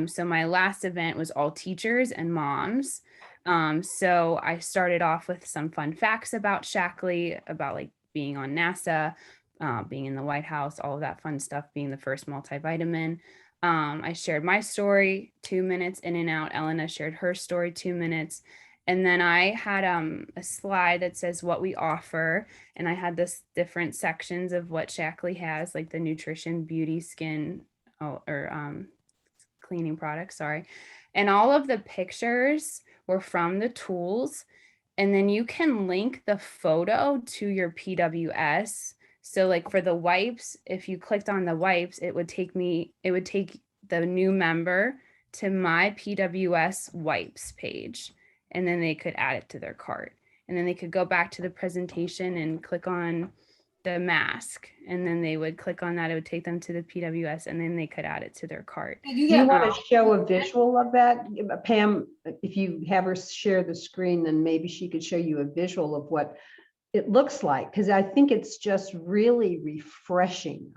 So my last event was all teachers and moms. So I started off with some fun facts about Shaklee, about like being on NASA, being in the White House, all of that fun stuff, being the first multivitamin. I shared my story, 2 minutes in and out. Elena shared her story, 2 minutes. And then I had a slide that says what we offer. And I had this different sections of what Shaklee has, like the nutrition, beauty, skin, or cleaning products, sorry. And all of the pictures were from the tools. And then you can link the photo to your PWS. So like for the wipes, if you clicked on the wipes, it would take the new member to my PWS wipes page. And then they could add it to their cart. And then they could go back to the presentation and click on the mask. And then they would click on that. It would take them to the PWS and then they could add it to their cart. Do you want to show a visual of that? Pam, if you have her share the screen, then maybe she could show you a visual of what it looks like, because I think it's just really refreshing.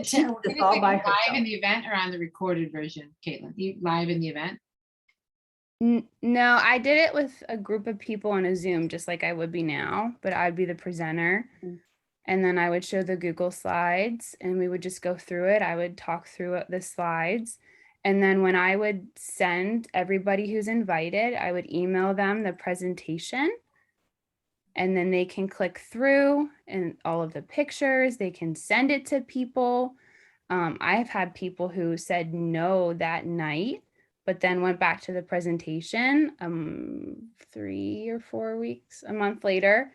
She did this all by herself. Live in the event or on the recorded version, Caitlin? You live in the event? No, I did it with a group of people on a Zoom, just like I would be now, but I'd be the presenter. And then I would show the Google slides and we would just go through it. I would talk through the slides. And then when I would send everybody who's invited, I would email them the presentation. And then they can click through and all of the pictures, they can send it to people. I've had people who said no that night, but then went back to the presentation 3 or 4 weeks, a month later,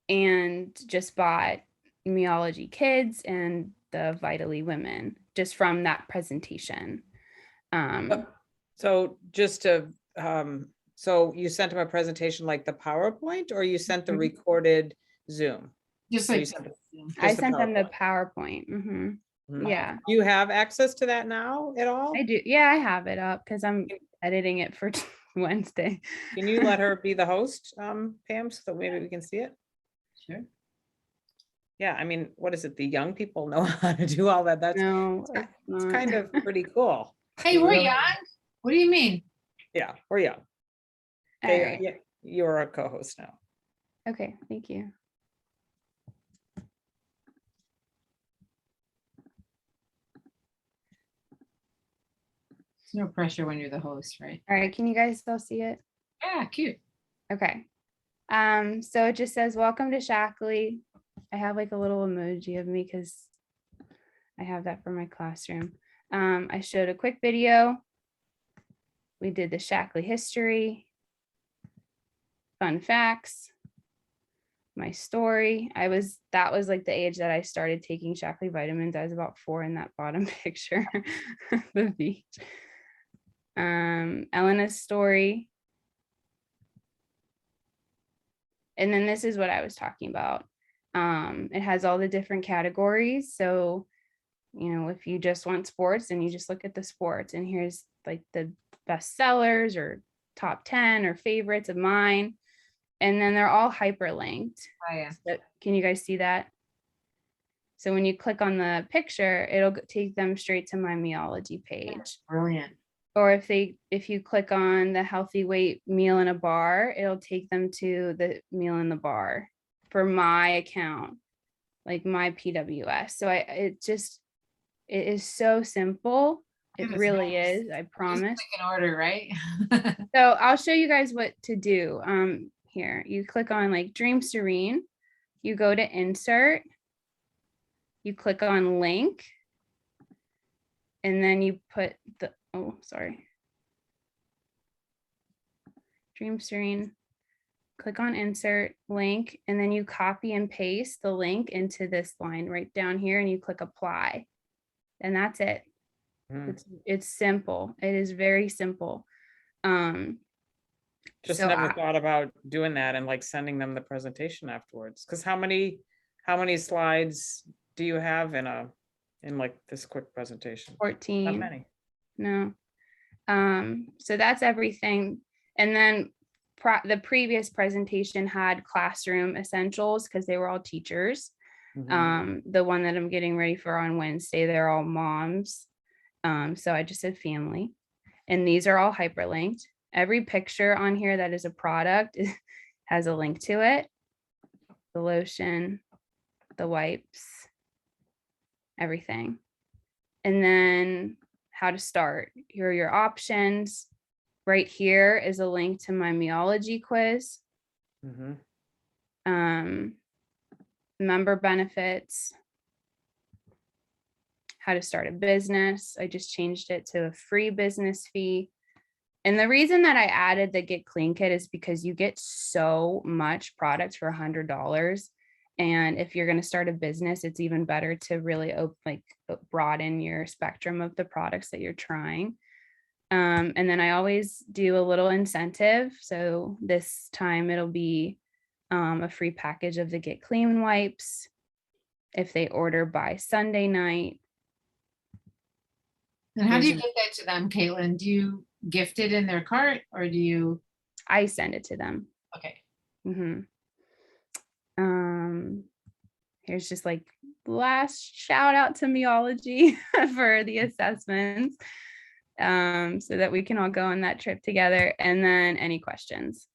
and just bought Meology Kids and the Vitally Women just from that presentation. So just to, so you sent them a presentation like the PowerPoint, or you sent the recorded Zoom? Just So like you sent I sent them the PowerPoint. Mhm. Yeah, Do you have access to that now at all? I do. Yeah, I have it up because I'm editing it for Wednesday. Can you let her be the host, Pam, so that maybe we can see it? Sure. Yeah, I mean, what is it? The young people know how to do all that. That's No, it's not. kind of pretty cool. Hey, we're young. What do you mean? Yeah, we're young. All Okay, right. yeah, you're a co-host now. Okay, thank you. There's no pressure when you're the host, right? All right, can you guys still see it? Yeah, cute. Okay. So it just says, welcome to Shaklee. I have like a little emoji of me because I have that for my classroom. I showed a quick video. We did the Shaklee history, fun facts, my story. That was like the age that I started taking Shaklee vitamins. I was about 4 in that bottom picture, the beach. Elena's story. And then this is what I was talking about. It has all the different categories. So, if you just want sports and you just look at the sports, and here's like the best sellers or top 10 or favorites of mine. And then they're all hyperlinked. Oh, yeah. So, can you guys see that? So when you click on the picture, it'll take them straight to my Meology page. Brilliant. Or if you click on the healthy weight meal in a bar, it'll take them to the meal in the bar for my account, like my PWS. So it is so simple. It It was really nice. is, I Just promise. click an order, right? So I'll show you guys what to do. Here, you click on like Dream Serene, you go to insert, you click on link, and then you put the, oh, sorry. Dream Serene, click on insert link, and then you copy and paste the link into this line right down here, and you click apply. And that's it. Mm. It's simple. It is very simple. Just So never I- thought about doing that and like sending them the presentation afterwards. Because how many slides do you have in like this quick presentation? Not 14. many. No. So that's everything. And then the previous presentation had classroom essentials because they were all teachers. Mhm. The one that I'm getting ready for on Wednesday, they're all moms. So I just said family. And these are all hyperlinked. Every picture on here that is a product has a link to it. The lotion, the wipes, everything. And then how to start. Here are your options. Right here is a link to my meology quiz. Mhm. Member benefits, how to start a business. I just changed it to a free business fee. And the reason that I added the Get Clean Kit is because you get so much product for $100. And if you're going to start a business, it's even better to really broaden your spectrum of the products that you're trying. And then I always do a little incentive. So this time it'll be a free package of the Get Clean wipes if they order by Sunday night. And how do you There's get that to them, Caitlin? Do you gift it in their cart or do you? I send it to them. Okay. Mhm. Here's just like last shout out to Meology for the assessments, so that we can all go on that trip together. And then any questions?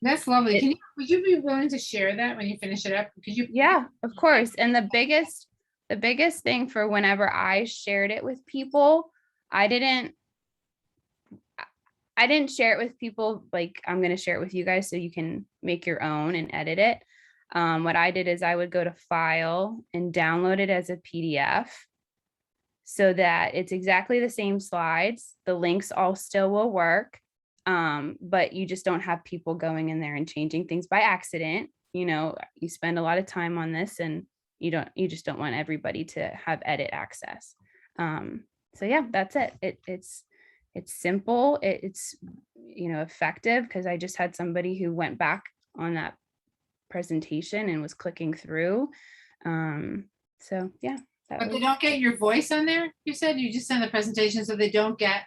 That's lovely. Would you be willing to share that when you finish it up? Because you. Yeah, of course. And the biggest thing for whenever I shared it with people, I didn't share it with people like I'm going to share it with you guys so you can make your own and edit it. What I did is I would go to file and download it as a PDF so that it's exactly the same slides. The links all still will work. But you just don't have people going in there and changing things by accident. You know, you spend a lot of time on this and you just don't want everybody to have edit access. So yeah, that's it. It's simple. It's, effective because I just had somebody who went back on that presentation and was clicking through. So yeah. But they don't get your voice on there? You said you just send the presentation so they don't get.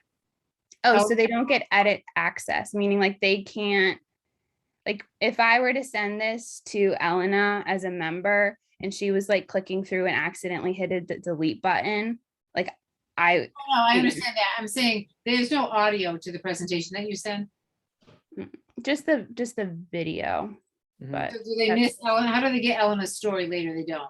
Oh, so they don't get edit access, meaning like they can't, like if I were to send this to Elena as a member and she was like clicking through and accidentally hit the delete button, like No, I understand that. I'm saying there's no audio to the presentation that you send. just the video. Mhm. But So do they miss Ellen? How do they get Elena's story later? They don't.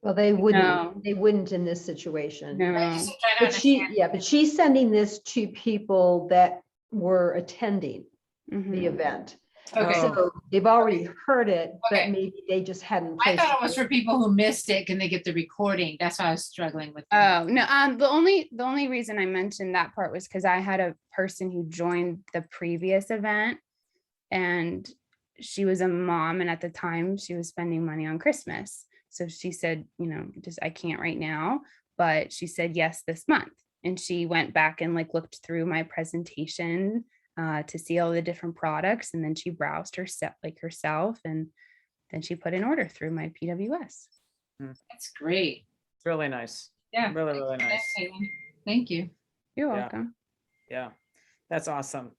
Well, they No. wouldn't in this situation. I no, just try to But she, understand. but she's sending this to people that were attending the mhm. event. Okay. So they've already heard it, but Okay. maybe they just hadn't. I placed thought it was for people who missed it. Can they get the recording? That's why I was struggling with. Oh, no, the only reason I mentioned that part was because I had a person who joined the previous event and she was a mom and at the time she was spending money on Christmas. So she said, just I can't right now, but she said yes this month. And she went back and like looked through my presentation to see all the different products. And then she browsed herself and then she put an order through my PWS. That's great. It's really nice. Yeah. Really, really nice. Thanks, Caitlin. Thank you. You're Yeah. welcome. Yeah, that's awesome.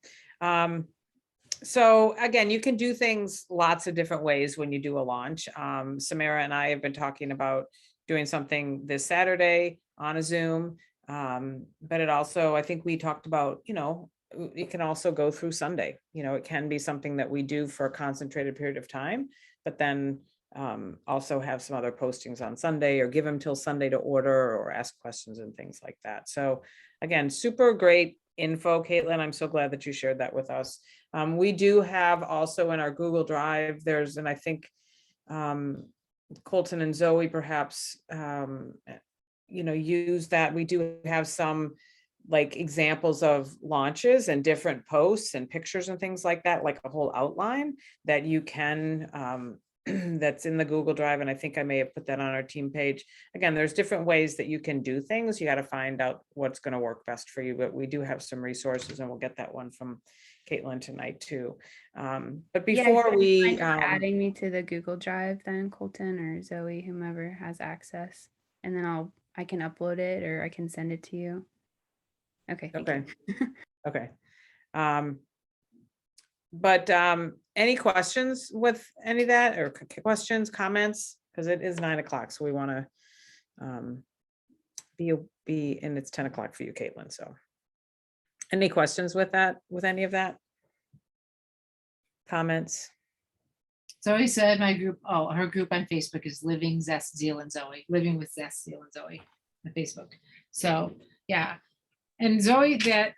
So again, you can do things lots of different ways when you do a launch. Samara and I have been talking about doing something this Saturday on a Zoom. But it also, I think we talked about, it can also go through Sunday. It can be something that we do for a concentrated period of time, but then also have some other postings on Sunday, or give them till Sunday to order, or ask questions and things like that. So again, super great info, Caitlin. I'm so glad that you shared that with us. We do have also in our Google Drive, and I think Colton and Zoe perhaps, use that. We do have some like examples of launches and different posts and pictures and things like that, like a whole outline that you can, that's in the Google Drive. And I think I may have put that on our team page. Again, there's different ways that you can do things. You got to find out what's going to work best for you, but we do have some resources, and we'll get that one from Caitlin tonight too. But Yeah, before would you we, mind adding me to the Google Drive then, Colton or Zoe, whomever has access, and then I can upload it or I can send it to you. Okay. Thank okay. you. Okay. But any questions with any of that, or questions, comments? Because it is 9 o'clock, so we want to be, and it's 10 o'clock for you, Caitlin. So any questions with that, with any of that? Comments? Zoe said my group, her group on Facebook is Living Zest Zeal and Zoe, Living with Zest Zeal and Zoe on Facebook. So yeah. And Zoe, that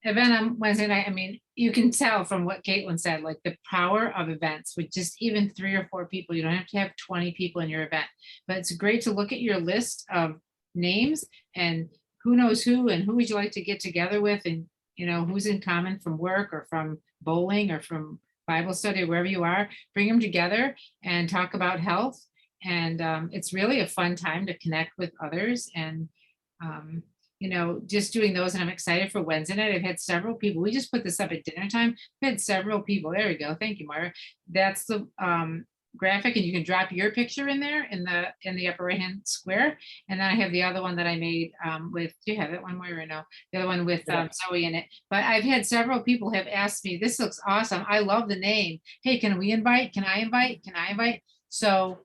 event on Wednesday night, I mean, you can tell from what Caitlin said, like the power of events with just even 3 or 4 people. You don't have to have 20 people in your event, but it's great to look at your list of names and who knows who, and who would you like to get together with, and who's in common from work or from bowling or from Bible study, or wherever you are, bring them together and talk about health. And it's really a fun time to connect with others, and just doing those. And I'm excited for Wednesday night. I've had several people. We just put this up at dinner time. We had several people. There we go. Thank you, Mara. That's the graphic, and you can drop your picture in there in the upper right hand square. And then I have the other one that I made with, do you have that one, Moira? No, the other one with Zoe in it. But I've had several people have asked me, this looks awesome. I love the name. Hey, can we invite? Can I invite? Can I invite? So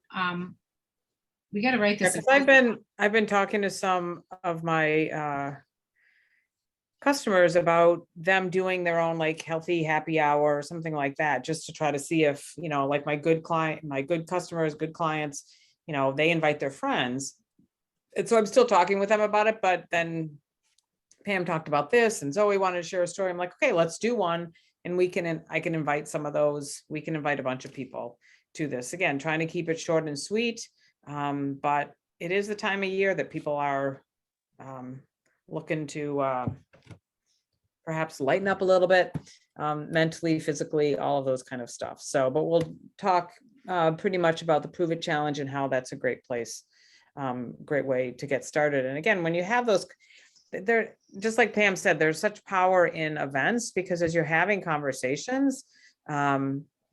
we got to write this. I've been talking to some of my customers about them doing their own like healthy happy hour or something like that, just to try to see if, like my good customers, good clients, they invite their friends. And so I'm still talking with them about it, but then Pam talked about this and Zoe wanted to share a story. I'm like, okay, let's do one. And I can invite some of those. We can invite a bunch of people to this. Again, trying to keep it short and sweet. But it is the time of year that people are looking to perhaps lighten up a little bit, mentally, physically, all of those kind of stuff. So, but we'll talk pretty much about the Prove It Challenge and how that's a great place, great way to get started. And again, when you have those, they're just like Pam said, there's such power in events, because as you're having conversations,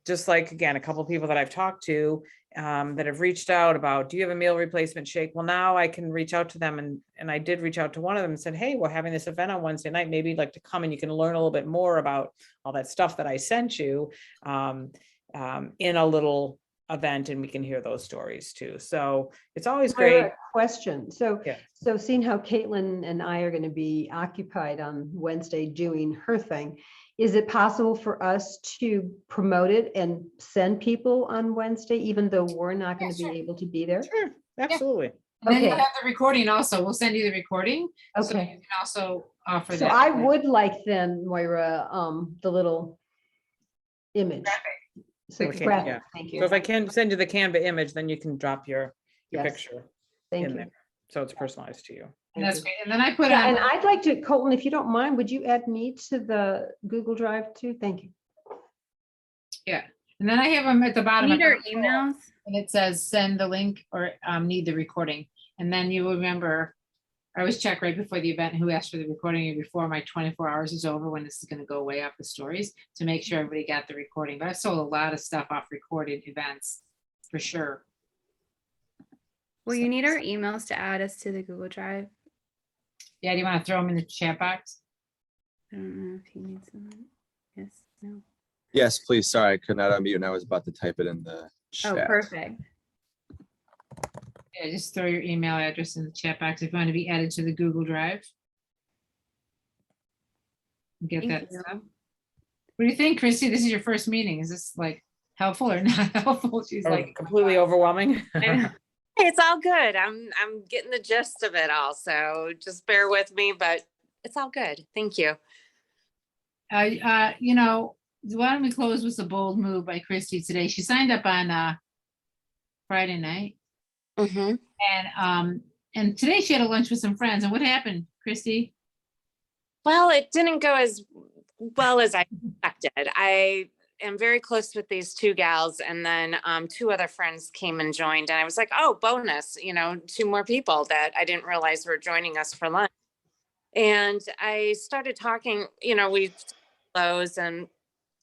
just like, again, a couple of people that I've talked to that have reached out about, do you have a meal replacement shake? Well, now I can reach out to them. And I did reach out to one of them and said, hey, we're having this event on Wednesday night. Maybe you'd like to come and you can learn a little bit more about all that stuff that I sent you in a little event, and we can hear those stories too. So it's always great. Question. So, Yeah. so seeing how Caitlin and I are going to be occupied on Wednesday doing her thing, is it possible for us to promote it and send people on Wednesday, even though we're not going to Yeah, be sure. able to be there? Sure, absolutely. And then you'll Okay. have the recording also. We'll send you the recording. So you Okay. can also offer So that. I would like then, Moira, the little image. So Okay, graphic, yeah. thank So you. if I can send you the Canva image, then you can drop your Yes, picture thank in you. there. So it's personalized to you. Thank That's you. great. And then I put Yeah, and on, I'd like to, Colton, if you don't mind, would you add me to the Google Drive too? Thank you. and then I have them at the bottom. Need our of the- emails? And it says send the link or need the recording. And then you remember, I always check right before the event who asked for the recording, and before my 24 hours is over, when this is going to go way up the stories, to make sure everybody got the recording. But I've sold a lot of stuff off recorded events for sure. Will you need our emails to add us to the Google Drive? Yeah, do you want to throw them in the chat box? I don't know if he needs them. Yes, no. Yes, please. Sorry, I could not unmute and I was about to type it in the Oh, chat. perfect. Yeah, just throw your email address in the chat box if you want to be added to the Google Drive. Get Thank that you. stuff. What do you think, Christy? This is your first meeting. Is this like helpful or not helpful. She's Or like, completely overwhelming. It's all good. I'm getting the gist of it all. So just bear with me, but it's all good. Thank you. you know, why don't we close with a bold move by Christy today? She signed up on Friday night, Mhm. and today she had a lunch with some friends. And what happened, Christy? Well, it didn't go as well as I expected. I am very close with these two gals, and then two other friends came and joined, and I was like, oh, bonus, you know, two more people that I didn't realize were joining us for lunch. And I started talking, you know, we those, and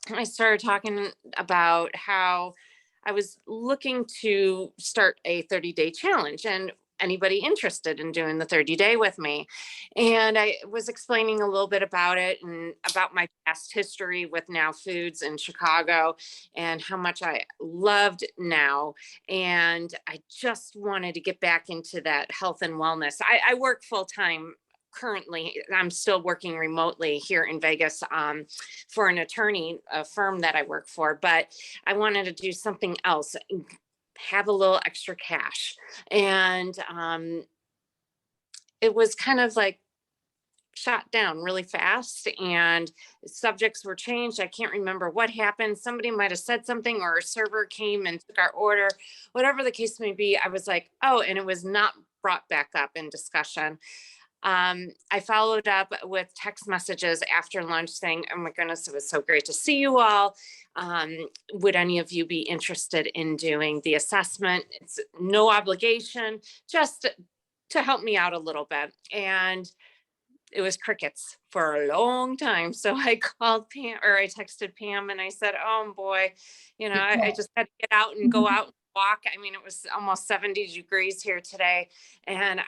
I started talking about how I was looking to start a 30-day challenge and anybody interested in doing the 30-day with me. And I was explaining a little bit about it and about my past history with Now Foods in Chicago and how much I loved Now. And I just wanted to get back into that health and wellness. I work full time currently. I'm still working remotely here in Vegas for an attorney, a firm that I work for, but I wanted to do something else, have a little extra cash. And it was kind of like shot down really fast, and subjects were changed. I can't remember what happened. Somebody might have said something, or a server came and took our order, whatever the case may be. I was like, oh, and it was not brought back up in discussion. I followed up with text messages after lunch saying, oh my goodness, it was so great to see you all. Would any of you be interested in doing the assessment? It's no obligation, just to help me out a little bit. And it was crickets for a long time. So I called Pam, or I texted Pam, and I said, oh boy, you know, I just had to get out and go out and walk. I mean, it was almost 70 degrees here today. And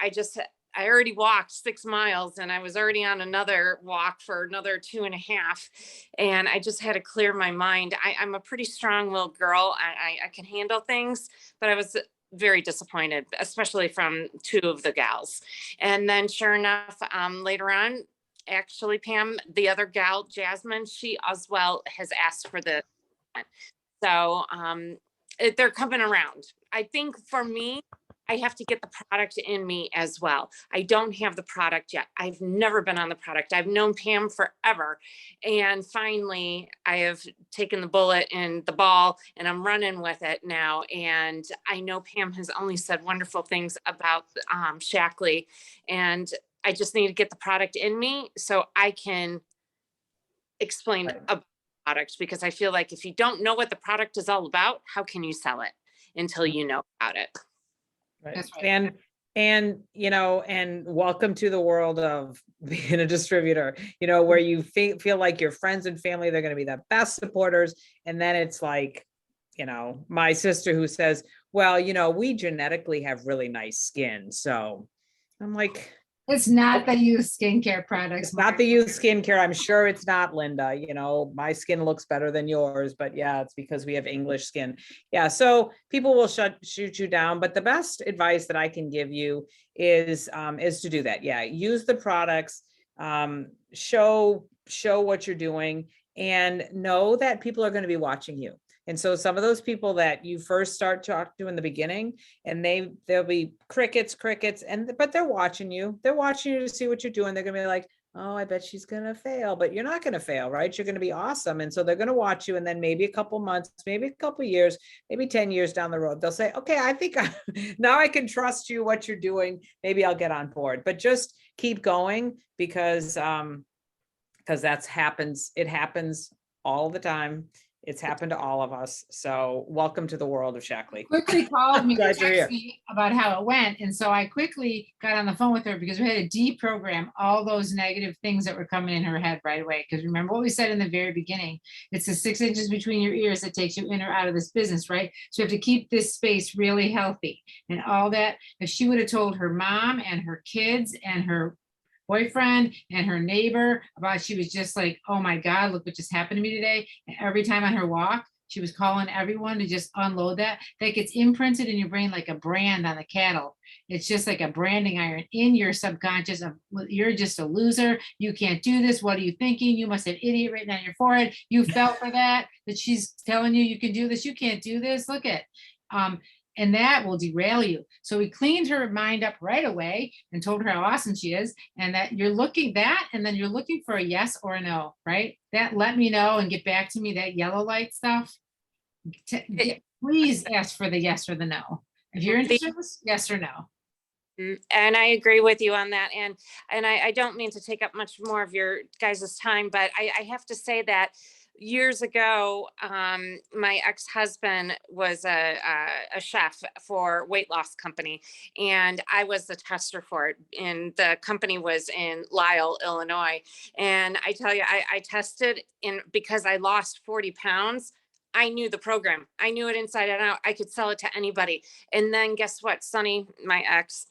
I already walked 6 miles, and I was already on another walk for another 2.5. And I just had to clear my mind. I'm a pretty strong little girl. I can handle things, but I was very disappointed, especially from two of the gals. And then sure enough, later on, actually, Pam, the other gal, Jasmine, she as well has asked for the, so they're coming around. I think for me, I have to get the product in me as well. I don't have the product yet. I've never been on the product. I've known Pam forever. And finally, I have taken the bullet and the ball, and I'm running with it now. And I know Pam has only said wonderful things about Shackley. And I just need to get the product in me so I can explain about the product, because I feel like if you don't know what the product is all about, how can you sell it until you know about it? Right. That's right. And you know, and welcome to the world of being a distributor, you know, where you feel like your friends and family, they're going to be the best supporters. And then it's like, you know, my sister who says, well, you know, we genetically have really nice skin. So I'm like, It's not the youth skincare products. it's not the youth skincare. I'm sure it's not, Linda. You know, my skin looks better than yours, but yeah, it's because we have English skin. Yeah, so people will shoot you down, but the best advice that I can give you is to do that. Yeah, use the products, show what you're doing, and know that people are going to be watching you. And so some of those people that you first start talking to in the beginning, and there'll be crickets, but they're watching you. They're watching you to see what you're doing. They're gonna be like, oh, I bet she's gonna fail, but you're not gonna fail, right? You're gonna be awesome. And so they're gonna watch you, and then maybe a couple months, maybe a couple years, maybe 10 years down the road, they'll say, okay, I think now I can trust you, what you're doing. Maybe I'll get on board. But just keep going, because that's happens. It happens all the time. It's happened to all of us. So welcome to the world of Shackley. Quickly called me, Glad you're here. texted me about how it went. And so I quickly got on the phone with her, because we had to deprogram all those negative things that were coming in her head right away. Because remember what we said in the very beginning, it's the 6 inches between your ears that takes you in or out of this business, right? So you have to keep this space really healthy and all that. If she would have told her mom and her kids and her boyfriend and her neighbor about, she was just like, oh my God, look what just happened to me today. And every time on her walk, She was calling everyone to just unload that. That gets imprinted in your brain like a brand on the cattle. It's just like a branding iron in your subconscious of, well, you're just a loser. You can't do this. What are you thinking? You must have idiot written on your forehead. You fell for that she's telling you can do this. You can't do this. Look at, and that will derail you. So we cleaned her mind up right away and told her how awesome she is, and that you're looking that, and then you're looking for a yes or a no, right? That let me know and get back to me, that yellow light stuff. Please ask for the yes or the no. If you're interested in this, yes or no. And I agree with you on that. And I don't mean to take up much more of your guys' time, but I have to say that years ago, my ex-husband was a chef for weight loss company, and I was the tester for it. And the company was in Lisle, Illinois. And I tell you, I tested because I lost 40 pounds. I knew the program. I knew it inside and out. I could sell it to anybody. And then guess what? Sonny, my ex,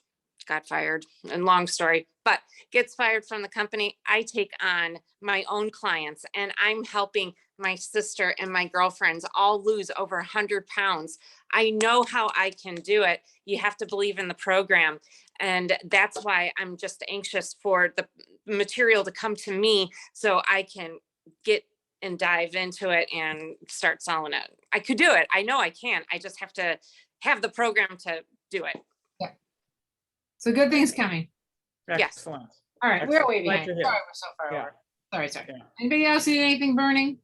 got fired, and long story, but gets fired from the company. I take on my own clients, and I'm helping my sister and my girlfriends all lose over 100 pounds. I know how I can do it. You have to believe in the program. And that's why I'm just anxious for the material to come to me so I can get and dive into it and start selling it. I could do it. I know I can. I just have to have the program to do it. So good things coming. Yes. Excellent. All right, we're Excellent. way Glad behind. you're Sorry, here. we're so far Yeah. over. Sorry. Yeah. Anybody else see anything burning?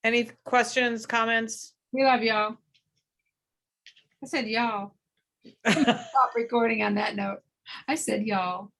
Any questions, comments? We love y'all. I said y'all. Stop recording on that note. I said y'all.